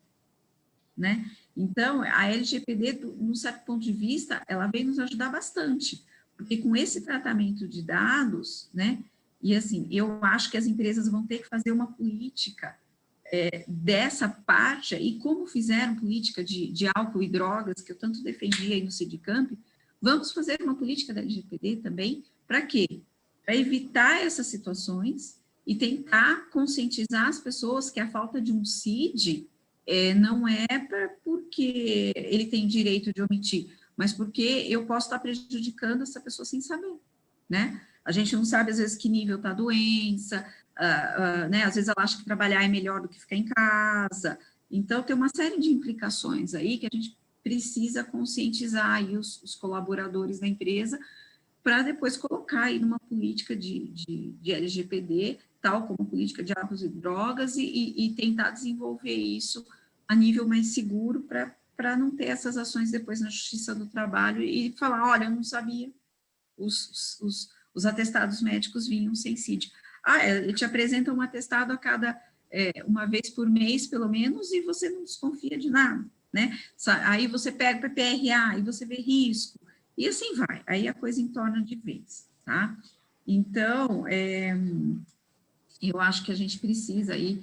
né? Então, a LGPD, num certo ponto de vista, ela veio nos ajudar bastante, porque com esse tratamento de dados, né? E assim, eu acho que as empresas vão ter que fazer uma política dessa parte, e como fizeram política de álcool e drogas, que eu tanto defendi aí no Sidcamp, vamos fazer uma política da LGPD também, para quê? Para evitar essas situações e tentar conscientizar as pessoas que a falta de um CID não é porque ele tem direito de omitir, mas porque eu posso estar prejudicando essa pessoa sem saber, né? A gente não sabe, às vezes, que nível está a doença, né? Às vezes ela acha que trabalhar é melhor do que ficar em casa. Então, tem uma série de implicações aí que a gente precisa conscientizar aí os colaboradores da empresa para depois colocar aí numa política de LGPD, tal como política de álcool e drogas, e tentar desenvolver isso a nível mais seguro para não ter essas ações depois na Justiça do Trabalho e falar, olha, eu não sabia, os atestados médicos vinham sem CID. Ele te apresenta um atestado a cada, uma vez por mês, pelo menos, e você não desconfia de nada, né? Aí você pega o PPRA, e você vê risco, e assim vai, aí a coisa entorna de vez, tá? Então, eu acho que a gente precisa aí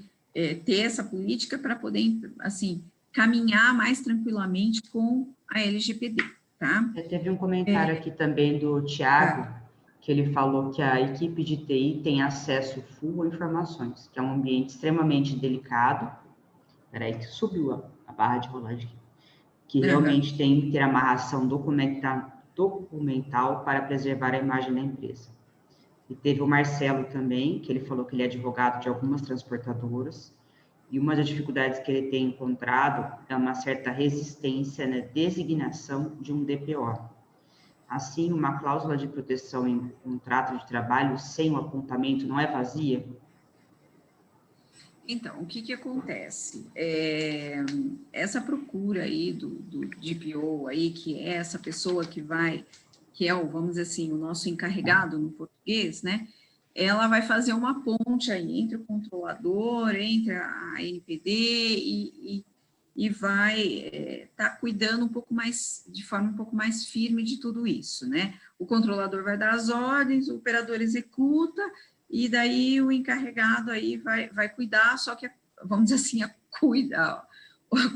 ter essa política para poder, assim, caminhar mais tranquilamente com a LGPD, tá? Teve um comentário aqui também do Tiago, que ele falou que a equipe de TI tem acesso full a informações, que é um ambiente extremamente delicado. Peraí, que subiu a barra de rolagem aqui. Que realmente tem que ter amarração documental para preservar a imagem da empresa. E teve o Marcelo também, que ele falou que ele é advogado de algumas transportadoras, e uma das dificuldades que ele tem encontrado é uma certa resistência na designação de um DPO. Assim, uma cláusula de proteção em contrato de trabalho sem o apontamento não é vazia? Então, o que acontece? Essa procura aí do DPO aí, que é essa pessoa que é vamos dizer assim, o nosso encarregado no português, né? Ela vai fazer uma ponte aí entre o controlador, entre a NPD e vai estar cuidando um pouco mais, de forma um pouco mais firme de tudo isso, né? O controlador vai dar as ordens, o operador executa, e daí o encarregado aí vai cuidar, só que, vamos dizer assim, a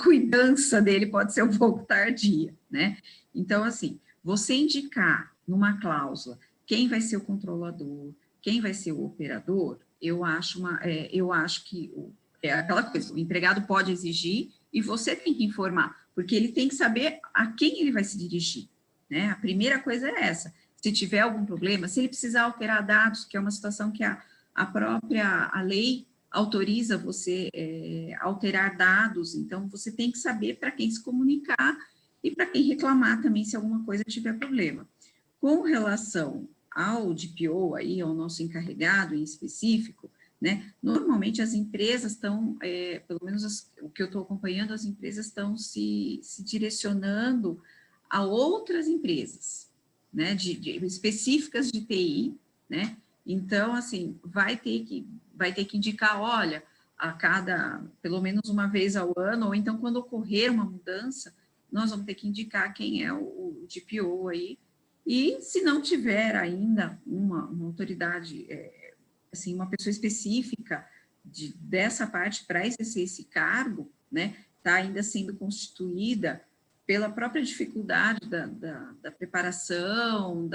cuidança dele pode ser um pouco tardia, né? Então, assim, você indicar numa cláusula quem vai ser o controlador, quem vai ser o operador, eu acho que é aquela coisa, o empregado pode exigir e você tem que informar, porque ele tem que saber a quem ele vai se dirigir, né? A primeira coisa é essa. Se tiver algum problema, se ele precisar alterar dados, que é uma situação que a própria lei autoriza você alterar dados, então você tem que saber para quem se comunicar e para quem reclamar também se alguma coisa tiver problema. Com relação ao DPO, aí, ao nosso encarregado em específico, né, normalmente as empresas estão, pelo menos o que eu estou acompanhando, as empresas estão se direcionando a outras empresas, né, específicas de TI, né, então, assim, vai ter que indicar, olha, pelo menos uma vez ao ano, ou então quando ocorrer uma mudança, nós vamos ter que indicar quem é o DPO aí, e se não tiver ainda uma autoridade, assim, uma pessoa específica dessa parte para exercer esse cargo, né, está ainda sendo constituída pela própria dificuldade da preparação,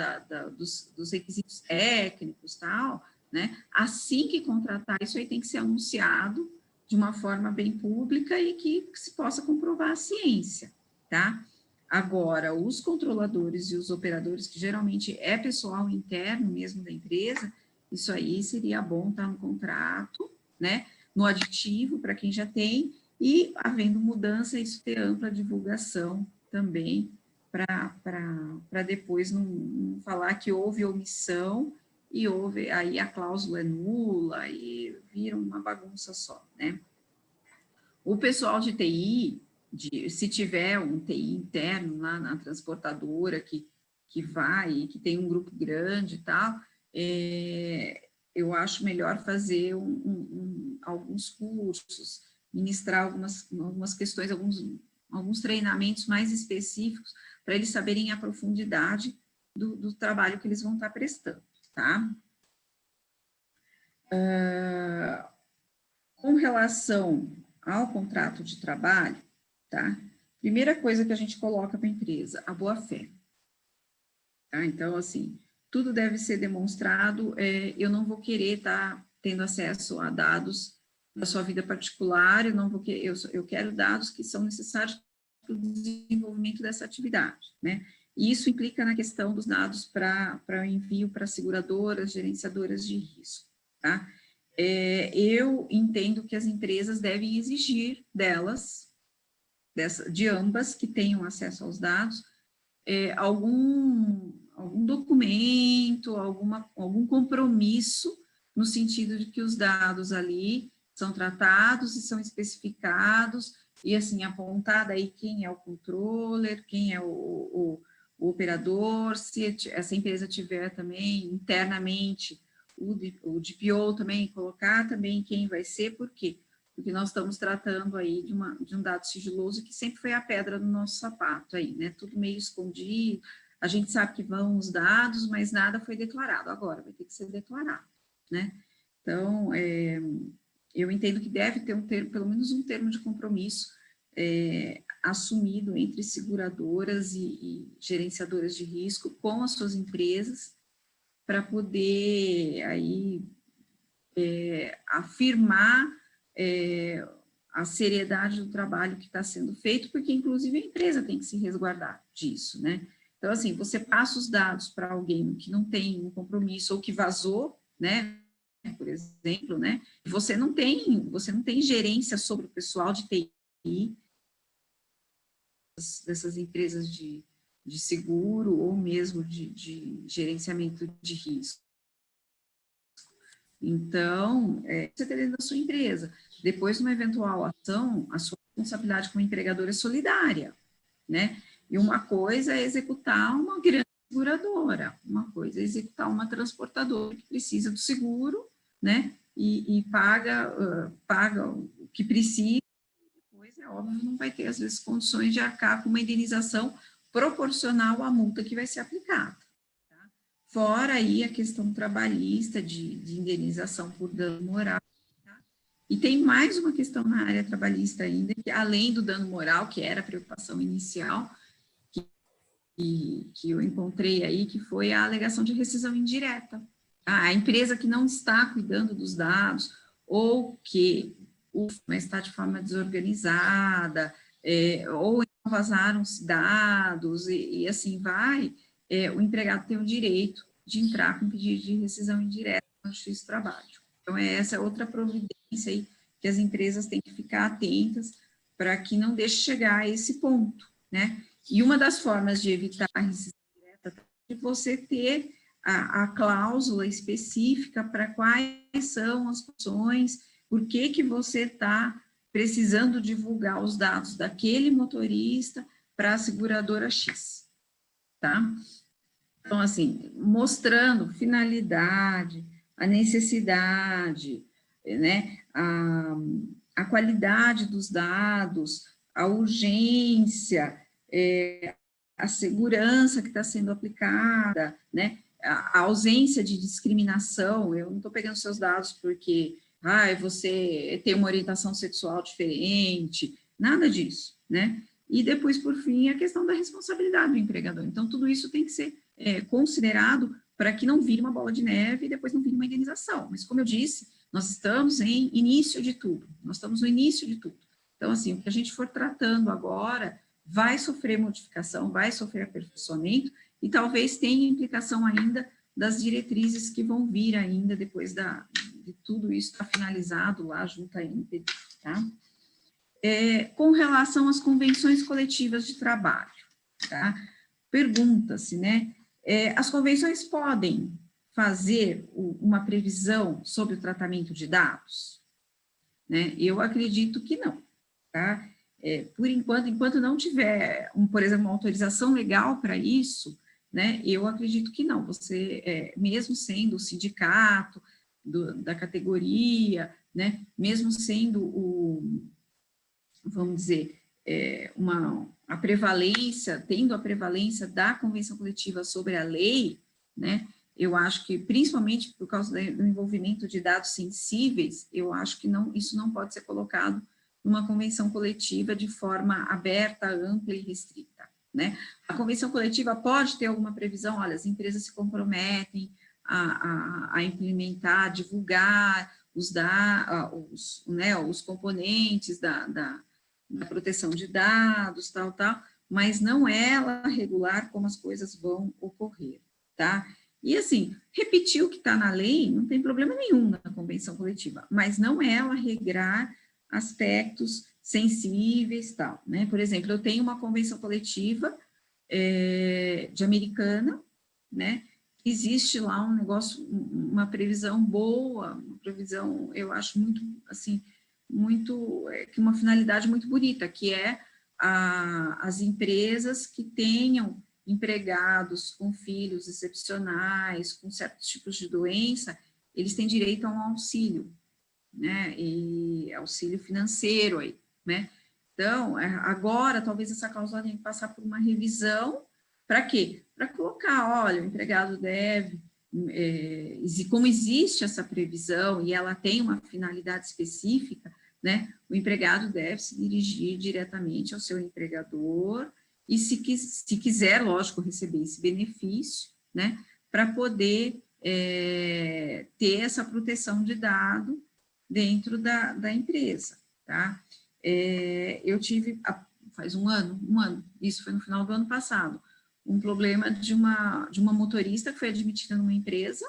dos requisitos técnicos, tal, né, assim que contratar, isso aí tem que ser anunciado de uma forma bem pública e que se possa comprovar a ciência, tá? Agora, os controladores e os operadores, que geralmente é pessoal interno mesmo da empresa, isso aí seria bom estar no contrato, né? No aditivo, para quem já tem, e havendo mudança, isso ter ampla divulgação também, para depois não falar que houve omissão e houve, aí a cláusula é nula e vira uma bagunça só, né? O pessoal de TI, se tiver um TI interno lá na transportadora que vai, que tem um grupo grande e tal, eu acho melhor fazer alguns cursos, ministrar algumas questões, alguns treinamentos mais específicos, para eles saberem a profundidade do trabalho que eles vão estar prestando, tá? Com relação ao contrato de trabalho, tá? Primeira coisa que a gente coloca para a empresa, a boa-fé. Tá? Então, assim, tudo deve ser demonstrado, eu não vou querer estar tendo acesso a dados da sua vida particular, eu quero dados que são necessários para o desenvolvimento dessa atividade, né? E isso implica na questão dos dados para o envio para seguradoras, gerenciadoras de risco, tá? Eu entendo que as empresas devem exigir de ambas que tenham acesso aos dados, algum documento, algum compromisso, no sentido de que os dados ali são tratados e são especificados, e assim, apontada aí quem é o controller, quem é o operador, se essa empresa tiver também internamente o DPO também, colocar também quem vai ser, por quê? Porque nós estamos tratando aí de um dado sigiloso que sempre foi a pedra no nosso sapato aí, né? Tudo meio escondido, a gente sabe que vão os dados, mas nada foi declarado, agora vai ter que ser declarado, né? Então, eu entendo que deve ter pelo menos um termo de compromisso assumido entre seguradoras e gerenciadoras de risco com as suas empresas, para poder aí afirmar a seriedade do trabalho que está sendo feito, porque inclusive a empresa tem que se resguardar disso, né? Então, assim, você passa os dados para alguém que não tem um compromisso ou que vazou, né? Por exemplo, né? Você não tem gerência sobre o pessoal de TI dessas empresas de seguro ou mesmo de gerenciamento de risco. Então, você tem dentro da sua empresa. Depois de uma eventual ação, a sua responsabilidade como empregador é solidária, né? E uma coisa é executar uma grande seguradora, uma coisa é executar uma transportadora que precisa do seguro, né? E paga o que precisa. Depois, é óbvio, não vai ter, às vezes, condições de arcar com uma indenização proporcional à multa que vai ser aplicada. Fora aí a questão trabalhista de indenização por dano moral. Tá? E tem mais uma questão na área trabalhista ainda, que além do dano moral, que era a preocupação inicial, que eu encontrei aí, que foi a alegação de rescisão indireta. Tá? A empresa que não está cuidando dos dados, ou que está de forma desorganizada, ou vazaram-se dados, e assim vai, o empregado tem o direito de entrar com pedido de rescisão indireta no Justiça do Trabalho. Então, essa é outra providência aí que as empresas têm que ficar atentas para que não deixe chegar a esse ponto, né? E uma das formas de evitar a rescisão indireta é você ter a cláusula específica para quais são as funções, por que você está precisando divulgar os dados daquele motorista para a seguradora X, tá? Então, assim, mostrando finalidade, a necessidade, né, a qualidade dos dados, a urgência, a segurança que está sendo aplicada, né, a ausência de discriminação. Eu não estou pegando seus dados porque você tem uma orientação sexual diferente, nada disso, né? E depois, por fim, a questão da responsabilidade do empregador. Então, tudo isso tem que ser considerado para que não vire uma bola de neve e depois não vire uma indenização. Mas, como eu disse, Nós estamos em início de tudo, nós estamos no início de tudo. Então, assim, o que a gente for tratando agora vai sofrer modificação, vai sofrer aperfeiçoamento, e talvez tenha implicação ainda das diretrizes que vão vir ainda depois de tudo isso estar finalizado lá junto à NPD, tá? Com relação às convenções coletivas de trabalho, tá? Pergunta-se, né? As convenções podem fazer uma previsão sobre o tratamento de dados? Né? Eu acredito que não, tá? Por enquanto não tiver, por exemplo, uma autorização legal para isso, né? Eu acredito que não. Você, mesmo sendo o sindicato da categoria, né? Mesmo sendo vamos dizer, a prevalência, tendo a prevalência da convenção coletiva sobre a lei, né? Eu acho que, principalmente por causa do envolvimento de dados sensíveis, eu acho que isso não pode ser colocado numa convenção coletiva de forma aberta, ampla e restrita, né? A convenção coletiva pode ter alguma previsão, olha, as empresas se comprometem a implementar, a divulgar os componentes da proteção de dados, tal, mas não é ela regular como as coisas vão ocorrer, tá? E, assim, repetir o que está na lei não tem problema nenhum na convenção coletiva, mas não é ela regrar aspectos sensíveis, tal, né? Por exemplo, eu tenho uma convenção coletiva de Americana, né? Existe lá um negócio, uma previsão boa, uma previsão, eu acho muito, assim, que uma finalidade muito bonita, que é as empresas que tenham empregados com filhos excepcionais, com certos tipos de doença, eles têm direito a um auxílio, né, e auxílio financeiro aí, né. Então, agora, talvez essa cláusula tenha que passar por uma revisão, para quê? Para colocar, olha, o empregado deve, como existe essa previsão e ela tem uma finalidade específica, né, o empregado deve se dirigir diretamente ao seu empregador e, se quiser, lógico, receber esse benefício, né, para poder ter essa proteção de dado dentro da empresa, tá? Eu tive, faz um ano, isso foi no final do ano passado, um problema de uma motorista que foi admitida numa empresa,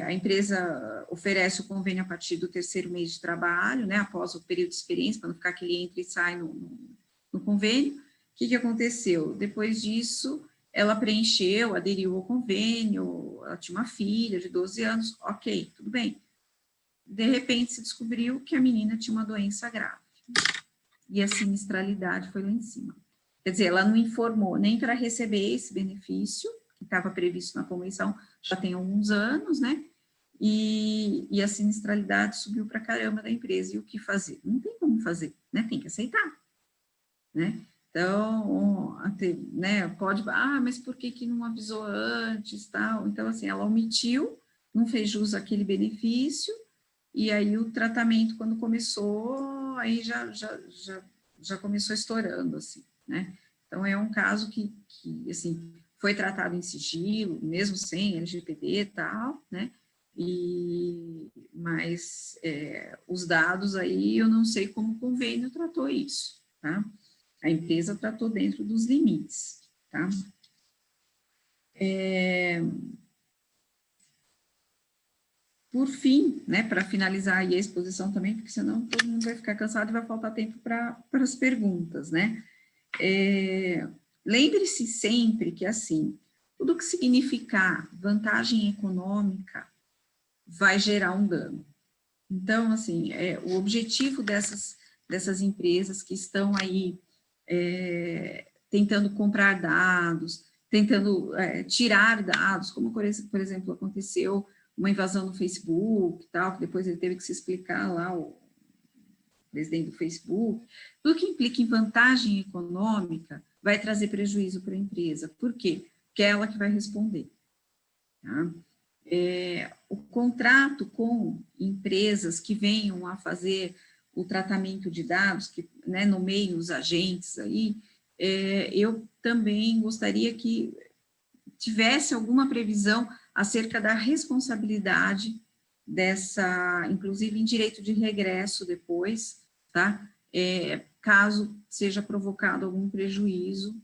a empresa oferece o convênio a partir do 3º mês de trabalho, né, após o período de experiência, para não ficar que ele entra e sai no convênio. O que aconteceu? Depois disso, ela preencheu, aderiu ao convênio, ela tinha uma filha de 12 anos, ok, tudo bem. De repente, se descobriu que a menina tinha uma doença grave, e a sinistralidade foi lá em cima. Quer dizer, ela não informou nem para receber esse benefício, que estava previsto na convenção, já tem alguns anos, né, e a sinistralidade subiu para caramba da empresa, e o que fazer? Não tem como fazer, né, tem que aceitar, né. Então, né, pode, mas por que não avisou antes, tal? Então, assim, ela omitiu, não fez jus àquele benefício, e aí o tratamento, quando começou, aí já começou estourando, assim, né? Então, é um caso que assim, foi tratado em sigilo, mesmo sem LGPD e tal, né? Mas os dados aí, eu não sei como o convênio tratou isso, tá? A empresa tratou dentro dos limites, tá? Por fim, né, para finalizar aí a exposição também, porque senão todo mundo vai ficar cansado e vai faltar tempo para as perguntas, né? Lembre-se sempre que, assim, tudo que significar vantagem econômica vai gerar um dano. Então, assim, o objetivo dessas empresas que estão aí tentando comprar dados, tentando tirar dados, como, por exemplo, aconteceu uma invasão no Facebook, tal, que depois ele teve que se explicar lá, o presidente do Facebook, tudo que implica em vantagem econômica vai trazer prejuízo para a empresa. Por quê? Porque é ela que vai responder. Tá? O contrato com empresas que venham a fazer o tratamento de dados, que, né, nomeiem os agentes aí, eu também gostaria que tivesse alguma previsão acerca da responsabilidade dessa, inclusive em direito de regresso depois, tá? Caso seja provocado algum prejuízo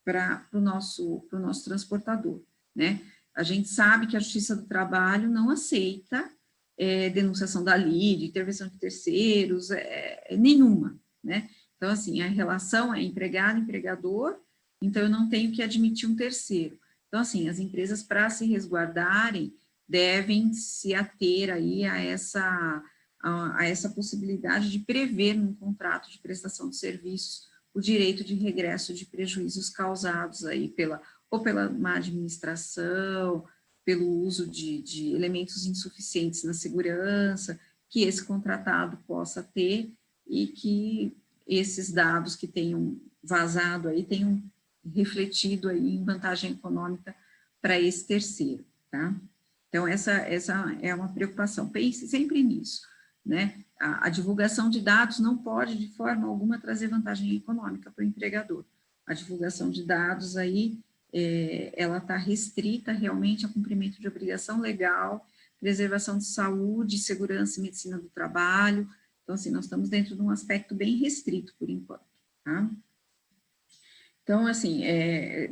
para o nosso transportador, né? A gente sabe que a Justiça do Trabalho não aceita denunciação da lide, intervenção de terceiros, nenhuma, né? Então, assim, a relação é empregado-empregador, então eu não tenho que admitir um terceiro. Então, assim, as empresas, para se resguardarem, devem se ater aí a essa possibilidade de prever num contrato de prestação de serviços o direito de regresso de prejuízos causados aí pela má administração, pelo uso de elementos insuficientes na segurança, que esse contratado possa ter e que esses dados que tenham vazado aí tenham refletido aí em vantagem econômica para esse terceiro, tá? Então, essa é uma preocupação. Pense sempre nisso, né? A divulgação de dados não pode, de forma alguma, trazer vantagem econômica para o empregador. A divulgação de dados aí, ela está restrita realmente a cumprimento de obrigação legal, preservação de saúde, segurança e medicina do trabalho. Então, assim, nós estamos dentro de um aspecto bem restrito, por enquanto, tá? Então, assim,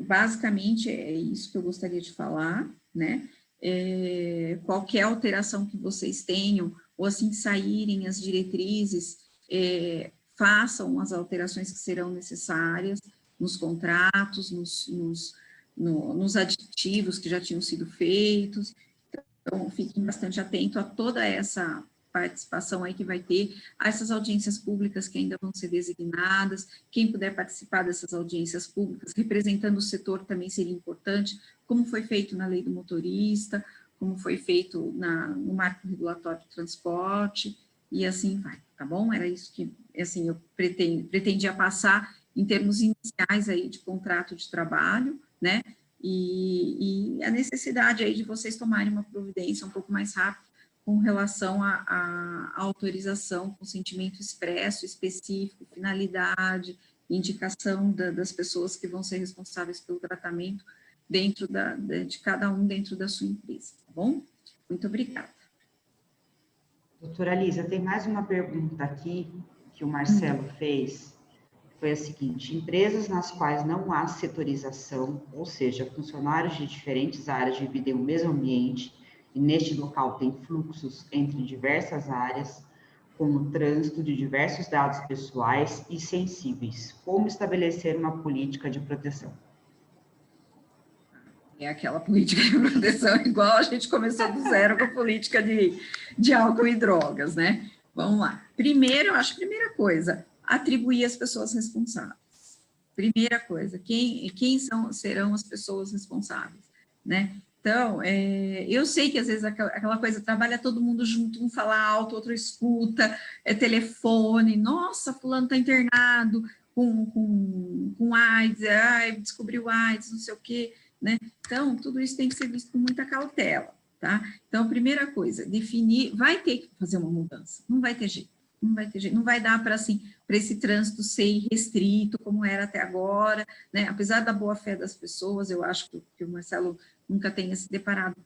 basicamente é isso que eu gostaria de falar, né? Qualquer alteração que vocês tenham, ou assim que saírem as diretrizes, façam as alterações que serão necessárias nos contratos, nos aditivos que já tinham sido feitos. Então, fiquem bastante atentos a toda essa participação aí que vai ter, a essas audiências públicas que ainda vão ser designadas. Quem puder participar dessas audiências públicas, representando o setor, também seria importante, como foi feito na lei do motorista, como foi feito no marco regulatório do transporte, e assim vai, tá bom? Era isso que, assim, eu pretendia passar em termos iniciais aí de contrato de trabalho, né? E a necessidade aí de vocês tomarem uma providência um pouco mais rápida com relação à autorização, consentimento expresso, específico, finalidade, indicação das pessoas que vão ser responsáveis pelo tratamento dentro de cada um dentro da sua empresa, tá bom? Muito obrigada. Doutora Lisa, tem mais uma pergunta aqui que o Marcelo fez, foi a seguinte: empresas nas quais não há setorização, ou seja, funcionários de diferentes áreas dividem o mesmo ambiente, e neste local tem fluxos entre diversas áreas, como o trânsito de diversos dados pessoais e sensíveis. Como estabelecer uma política de proteção? É aquela política de proteção igual a gente começou do zero com a política de álcool e drogas, né? Vamos lá. Primeiro, eu acho, primeira coisa, atribuir as pessoas responsáveis. Primeira coisa, quem serão as pessoas responsáveis, né? Então, eu sei que às vezes aquela coisa, trabalha todo mundo junto, um fala alto, outro escuta, telefone, nossa, fulano está internado com AIDS, descobriu AIDS, não sei o quê, né? Então, tudo isso tem que ser visto com muita cautela, tá? Então, primeira coisa, definir, vai ter que fazer uma mudança, não vai ter jeito, não vai dar para, assim, para esse trânsito ser restrito, como era até agora, né? Apesar da boa-fé das pessoas, eu acho que o Marcelo nunca tenha se deparado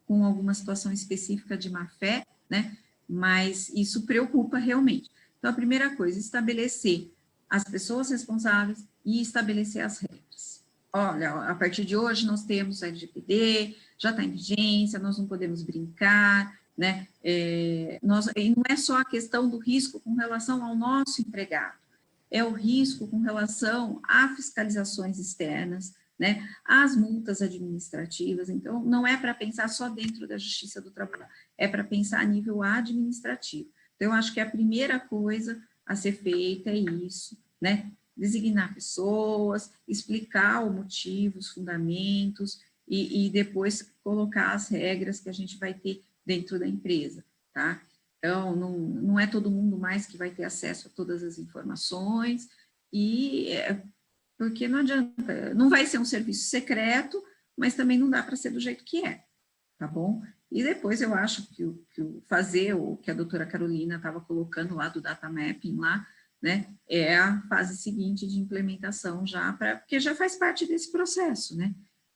com alguma situação específica de má-fé, né? Mas isso preocupa realmente. Então, a primeira coisa, estabelecer as pessoas responsáveis e estabelecer as regras. Olha, a partir de hoje nós temos a LGPD, já está em vigência, nós não podemos brincar, né? E não é só a questão do risco com relação ao nosso empregado, é o risco com relação a fiscalizações externas, né? As multas administrativas. Então, não é para pensar só dentro da Justiça do Trabalho, é para pensar a nível administrativo. Então, eu acho que a primeira coisa a ser feita é isso, né? Designar pessoas, explicar o motivo, os fundamentos, e depois colocar as regras que a gente vai ter dentro da empresa, tá? Então, não é todo mundo mais que vai ter acesso a todas as informações, porque não adianta, não vai ser um serviço secreto, mas também não dá para ser do jeito que é, tá bom? E depois eu acho que fazer o que a doutora Carolina estava colocando lá do data mapping lá, né, é a fase seguinte de implementação já, porque já faz parte desse processo, né?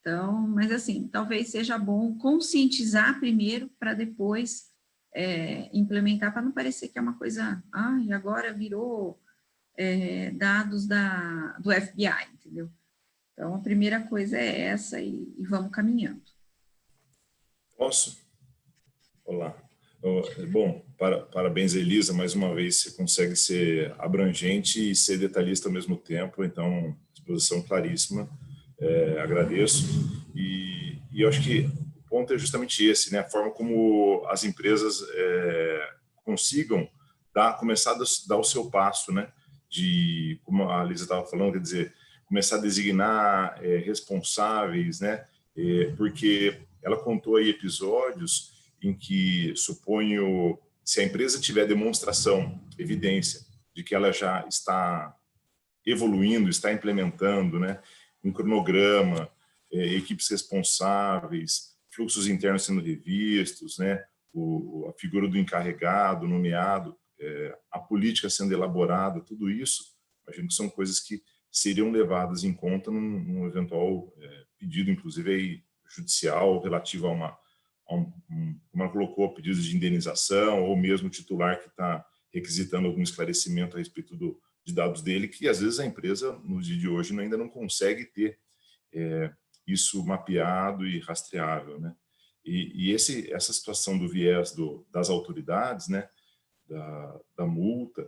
Então, mas assim, talvez seja bom conscientizar primeiro para depois implementar, para não parecer que é uma coisa, e agora virou dados do FBI, entendeu? Então, a primeira coisa é essa e vamos caminhando. Posso? Olá. Bom, parabéns, Elisa, mais uma vez você consegue ser abrangente e ser detalhista ao mesmo tempo, então, exposição claríssima, agradeço. E eu acho que o ponto é justamente esse, né? A forma como as empresas consigam começar a dar o seu passo, né? De, como a Elisa estava falando, quer dizer, começar a designar responsáveis, né? Porque ela contou aí episódios em que, suponho, se a empresa tiver demonstração, evidência, de que ela já está evoluindo, está implementando, né, um cronograma, equipes responsáveis, fluxos internos sendo revistos, né, a figura do encarregado, nomeado, a política sendo elaborada, tudo isso, imagino que são coisas que seriam levadas em conta num eventual pedido, inclusive, aí, judicial relativo a como ela colocou, pedidos de indenização, ou mesmo o titular que está requisitando algum esclarecimento a respeito de dados dele, que às vezes a empresa, no dia de hoje, ainda não consegue ter isso mapeado e rastreável, né? E essa situação do viés das autoridades, né, da multa,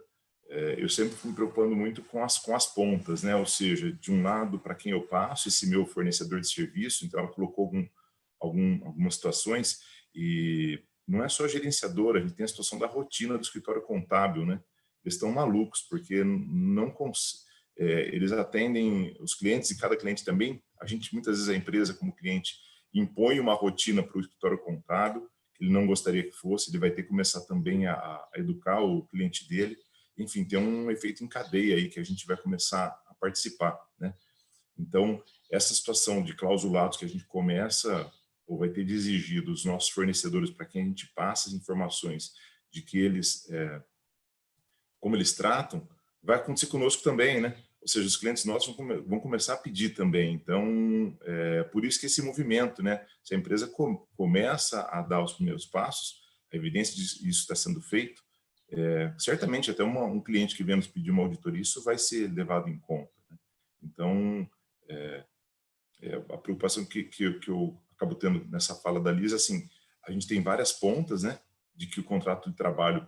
eu sempre fui me preocupando muito com as pontas, né? Ou seja, de um lado, para quem eu passo, esse meu fornecedor de serviço, então ela colocou algumas situações, e não é só a gerenciadora, a gente tem a situação da rotina do escritório contábil, né? Eles estão malucos, porque não eles atendem os clientes, e cada cliente também, a gente, muitas vezes, a empresa, como cliente, impõe uma rotina para o escritório contábil, que ele não gostaria que fosse, ele vai ter que começar também a educar o cliente dele. Enfim, tem um efeito em cadeia aí que a gente vai começar a participar, né? Então, essa situação de clausulados que a gente começa, ou vai ter de exigir dos nossos fornecedores, para quem a gente passa as informações de que eles, como eles tratam, vai acontecer conosco também, né? Ou seja, os clientes nossos vão começar a pedir também. Então, por isso que esse movimento, né? Se a empresa começa a dar os primeiros passos, a evidência de isso está sendo feito, certamente até um cliente que vem nos pedir uma auditoria, isso vai ser levado em conta, né? Então, a preocupação que eu acabo tendo nessa fala da Lisa, assim, a gente tem várias pontas, né, de que o contrato de trabalho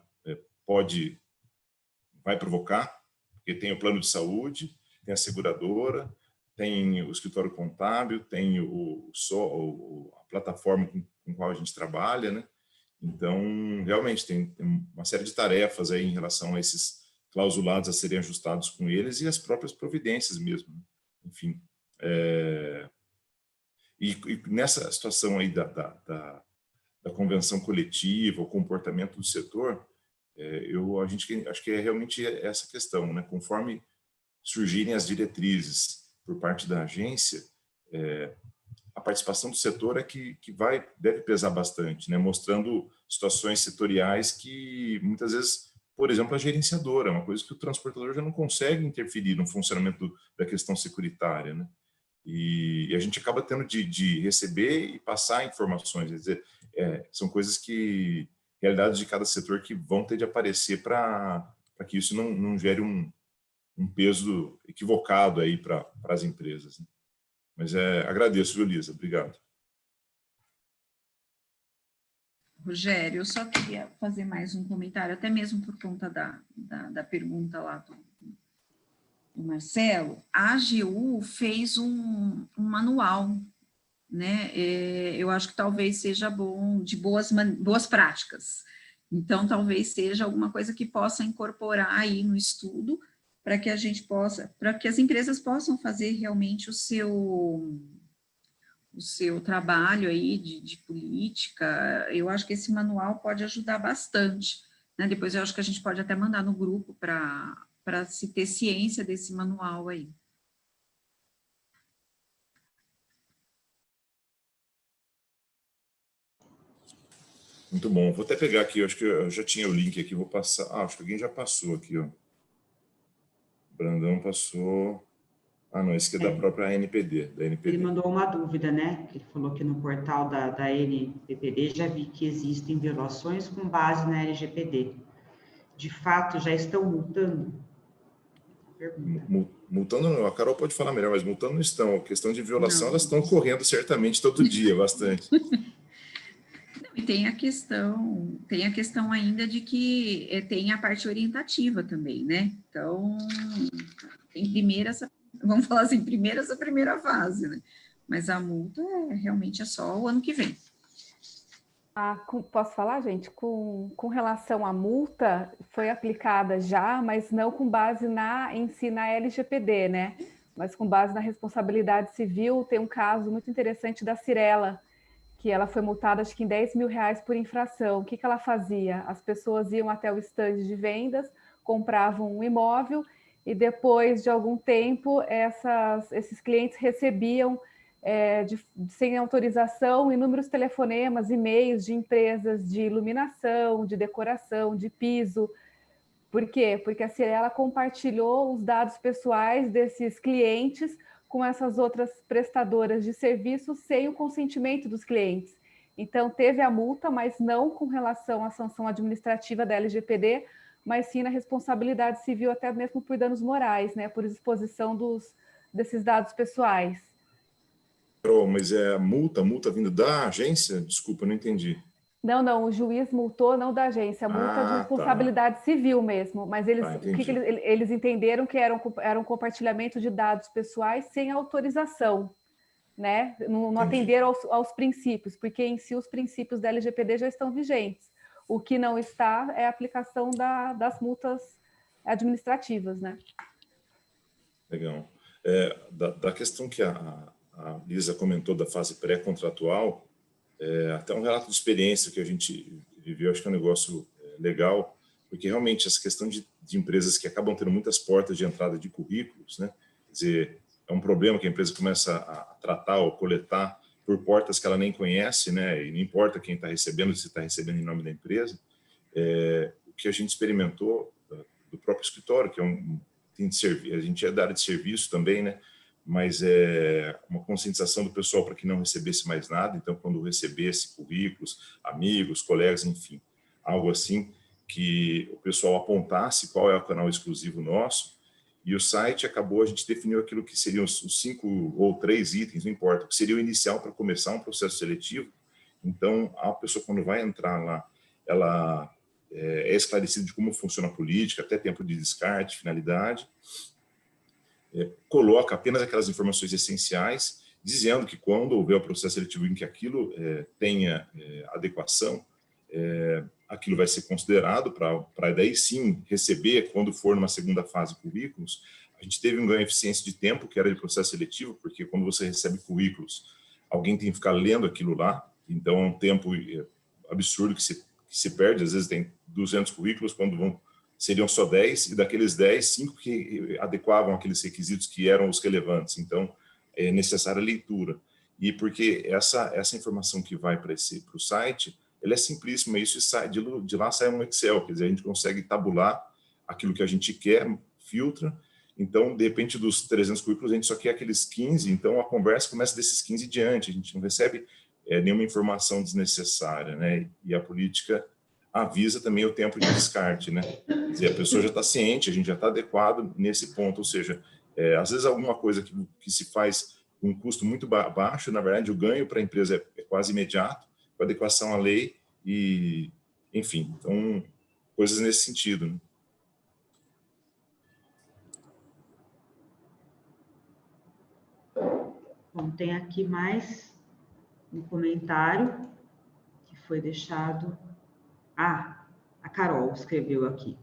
vai provocar, porque tem o plano de saúde, tem a seguradora, tem o escritório contábil, tem a plataforma com a qual a gente trabalha, né? Então, realmente, tem uma série de tarefas aí em relação a esses clausulados a serem ajustados com eles, e as próprias providências mesmo, né? Enfim. E nessa situação aí da convenção coletiva, o comportamento do setor, acho que é realmente essa questão, né? Conforme surgirem as diretrizes por parte da agência, a participação do setor deve pesar bastante, né? Mostrando situações setoriais que muitas vezes, por exemplo, a gerenciadora, é uma coisa que o transportador já não consegue interferir no funcionamento da questão securitária, né? E a gente acaba tendo de receber e passar informações, quer dizer, são coisas realidades de cada setor que vão ter de aparecer para que isso não gere um peso equivocado aí para as empresas, né? Mas agradeço, viu, Lisa? Obrigado. Rogério, eu só queria fazer mais um comentário, até mesmo por conta da pergunta lá do Marcelo. A AGU fez um manual, né? Eu acho que talvez seja bom, de boas práticas. Então, talvez seja alguma coisa que possa incorporar aí no estudo, para que as empresas possam fazer realmente o seu trabalho aí de política. Eu acho que esse manual pode ajudar bastante, né? Depois eu acho que a gente pode até mandar no grupo para se ter ciência desse manual aí. Muito bom. Vou até pegar aqui, acho que eu já tinha o link aqui, vou passar. Acho que alguém já passou aqui, ó. Brandão passou. Ah, não, esse aqui é da própria ANPD, da NPD. Ele mandou uma dúvida, né? Ele falou que no portal da NPD já vi que existem violações com base na LGPD. De fato, já estão multando? Multando não, a Carol pode falar melhor, mas multando não estão. A questão de violação, Não. elas estão correndo certamente todo dia, bastante. E tem a questão ainda de que tem a parte orientativa também, né? Então, tem vamos falar assim, essa primeira fase, né? Mas a multa realmente é só o ano que vem. Posso falar, gente? Com relação à multa, foi aplicada já, mas não com base em si na LGPD, né? Mas com base na responsabilidade civil. Tem um caso muito interessante da Cirela, que ela foi multada, acho que em R$10 mil por infração. O que ela fazia? As pessoas iam até o estande de vendas, compravam um imóvel e depois de algum tempo esses clientes recebiam sem autorização inúmeros telefonemas, e-mails de empresas de iluminação, de decoração, de piso. Por quê? Porque a Cirela compartilhou os dados pessoais desses clientes com essas outras prestadoras de serviço sem o consentimento dos clientes. Então, teve a multa, mas não com relação à sanção administrativa da LGPD, mas sim na responsabilidade civil, até mesmo por danos morais, né? Por exposição desses dados pessoais. Carol, mas é multa vindo da agência? Desculpa, não entendi. Não, o juiz multou, não da agência, multa de responsabilidade civil mesmo, mas eles entenderam que era um compartilhamento de dados pessoais sem autorização, né? Não atenderam aos princípios, porque em si os princípios da LGPD já estão vigentes. O que não está é a aplicação das multas administrativas, né? Legal. Da questão que a Lisa comentou da fase pré-contratual, até um relato de experiência que a gente viveu, acho que é um negócio legal, porque realmente essa questão de empresas que acabam tendo muitas portas de entrada de currículos, né? Quer dizer, é um problema que a empresa começa a tratar ou coletar por portas que ela nem conhece, né? E não importa quem está recebendo, se está recebendo em nome da empresa. O que a gente experimentou do próprio escritório, que a gente é da área de serviço também, né? Mas é uma conscientização do pessoal para que não recebesse mais nada. Então, quando recebesse currículos, amigos, colegas, enfim, algo assim, que o pessoal apontasse qual é o canal exclusivo nosso. E o site a gente definiu aquilo que seriam os 5 ou 3 itens, não importa, que seria o inicial para começar um processo seletivo. Então, a pessoa, quando vai entrar lá, ela é esclarecida de como funciona a política, até tempo de descarte, finalidade. Coloca apenas aquelas informações essenciais, dizendo que quando houver o processo seletivo em que aquilo tenha adequação, aquilo vai ser considerado para daí sim receber, quando for numa segunda fase, currículos. A gente teve um ganho de eficiência de tempo, que era de processo seletivo, porque quando você recebe currículos, alguém tem que ficar lendo aquilo lá, então é um tempo absurdo que se perde, às vezes tem 200 currículos, quando seriam só 10, e daqueles 10, 5 que adequavam aqueles requisitos que eram os relevantes. Então, é necessária a leitura. E porque essa informação que vai para o site, ela é simplíssima, isso de lá sai um Excel, quer dizer, a gente consegue tabular aquilo que a gente quer, filtra. Então, de repente, dos 300 currículos, a gente só quer aqueles 15, então a conversa começa desses 15 diante, a gente não recebe nenhuma informação desnecessária, né? E a política avisa também o tempo de descarte, né? Quer dizer, a pessoa já está ciente, a gente já está adequado nesse ponto, ou seja, às vezes alguma coisa que se faz com um custo muito baixo, na verdade o ganho para a empresa é quase imediato, com adequação à lei e, enfim, então, coisas nesse sentido, né? Bom, tem aqui mais um comentário que foi deixado. A Carol escreveu aqui,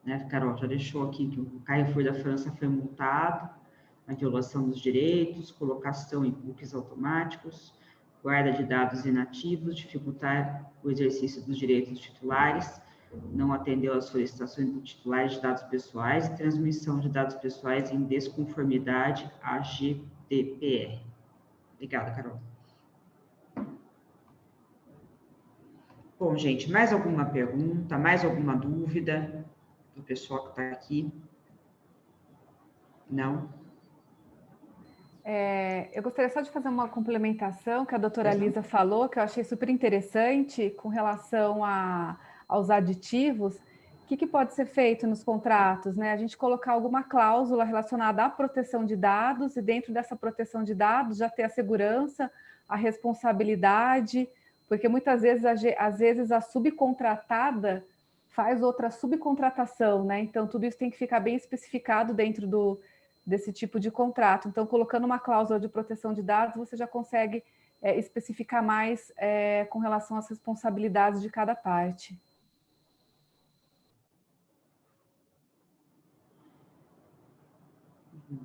né? A Carol já deixou aqui que o Carrefour da França foi multado, a violação dos direitos, colocação em cookies automáticos, guarda de dados inativos, dificultar o exercício dos direitos dos titulares, não atendeu às solicitações do titular de dados pessoais e transmissão de dados pessoais em desconformidade à GDPR. Obrigada, Carol. Bom, gente, mais alguma pergunta, mais alguma dúvida do pessoal que está aqui? Não? Eu gostaria só de fazer uma complementação que a doutora Lisa falou, que eu achei super interessante com relação aos aditivos. O que pode ser feito nos contratos, né? A gente colocar alguma cláusula relacionada à proteção de dados e dentro dessa proteção de dados já ter a segurança, a responsabilidade, porque muitas vezes, às vezes a subcontratada faz outra subcontratação, né? Então tudo isso tem que ficar bem especificado dentro desse tipo de contrato. Então, colocando uma cláusula de proteção de dados, você já consegue especificar mais com relação às responsabilidades de cada parte.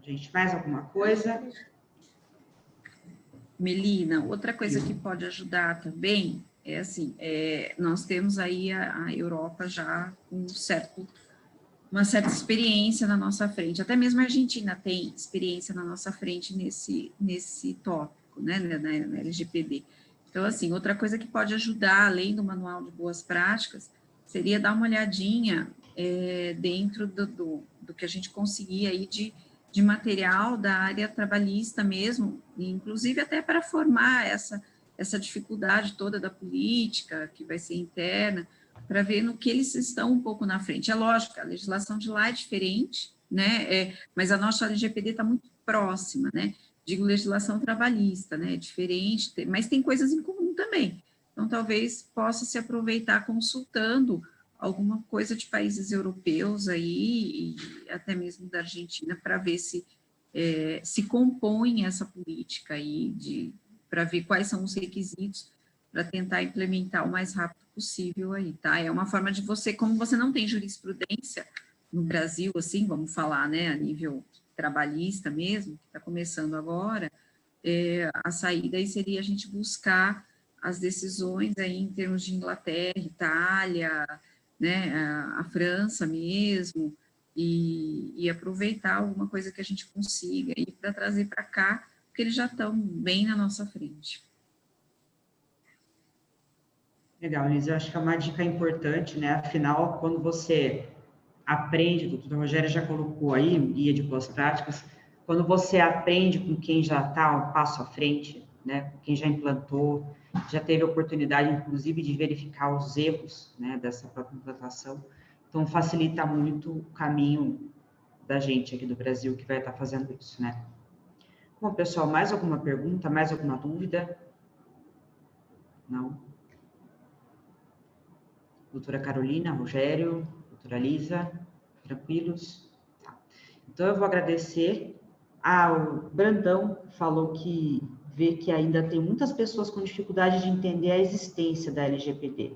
Gente, mais alguma coisa? Melina, outra coisa que pode ajudar também é assim, nós temos aí a Europa já com uma certa experiência na nossa frente, até mesmo a Argentina tem experiência na nossa frente nesse tópico, né, na LGPD. Então, assim, outra coisa que pode ajudar, além do manual de boas práticas, seria dar uma olhadinha dentro do que a gente conseguir aí de material da área trabalhista mesmo, inclusive até para formar essa dificuldade toda da política, que vai ser interna, para ver no que eles estão um pouco na frente. É lógico, a legislação de lá é diferente, né? Mas a nossa LGPD está muito próxima, né? Digo legislação trabalhista, né? É diferente, mas tem coisas em comum também. Então, talvez possa se aproveitar consultando alguma coisa de países europeus aí, e até mesmo da Argentina, para ver se compõe essa política aí, para ver quais são os requisitos para tentar implementar o mais rápido possível aí, tá? É uma forma de você, como você não tem jurisprudência no Brasil, assim, vamos falar, né, a nível trabalhista mesmo, que está começando agora, a saída aí seria a gente buscar as decisões aí em termos de Inglaterra, Itália, né, a França mesmo, e aproveitar alguma coisa que a gente consiga aí para trazer para cá, porque eles já estão bem na nossa frente. Legal, Liz, eu acho que é uma dica importante, né? Afinal, quando você aprende, o doutor Rogério já colocou aí, guia de boas práticas, quando você aprende com quem já está um passo à frente, né? Com quem já implantou, já teve a oportunidade, inclusive, de verificar os erros, né, dessa própria implantação, então facilita muito o caminho da gente aqui do Brasil que vai estar fazendo isso, né? Bom, pessoal, mais alguma pergunta, mais alguma dúvida? Não? Doutora Carolina, Rogério, doutora Lisa, tranquilos? Tá. Então, eu vou agradecer. O Brandão falou que vê que ainda tem muitas pessoas com dificuldade de entender a existência da LGPD,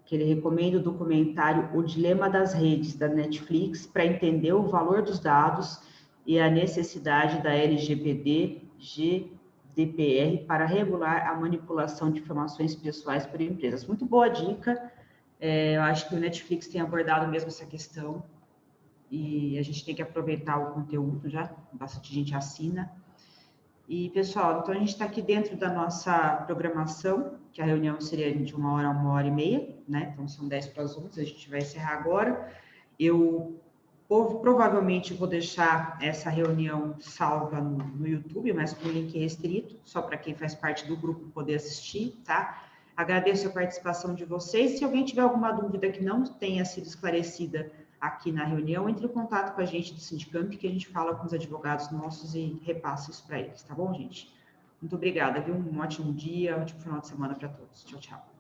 que ele recomenda o documentário O Dilema das Redes, da Netflix, para entender o valor dos dados e a necessidade da LGPD, GDPR, para regular a manipulação de informações pessoais por empresas. Muito boa dica. Eu acho que o Netflix tem abordado mesmo essa questão e a gente tem que aproveitar o conteúdo já, bastante gente assina. E, pessoal, então a gente está aqui dentro da nossa programação, que a reunião seria de 1 hora e meia, né? Então, são 10 para as 11, a gente vai encerrar agora. Eu provavelmente vou deixar essa reunião salva no YouTube, mas com link restrito, só para quem faz parte do grupo poder assistir, tá? Agradeço a participação de vocês. Se alguém tiver alguma dúvida que não tenha sido esclarecida aqui na reunião, entre em contato com a gente do Sindicamp, que a gente fala com os advogados nossos e repassa isso para eles, tá bom, gente? Muito obrigada, viu? Um ótimo dia, um ótimo final de semana para todos. Tchau, tchau.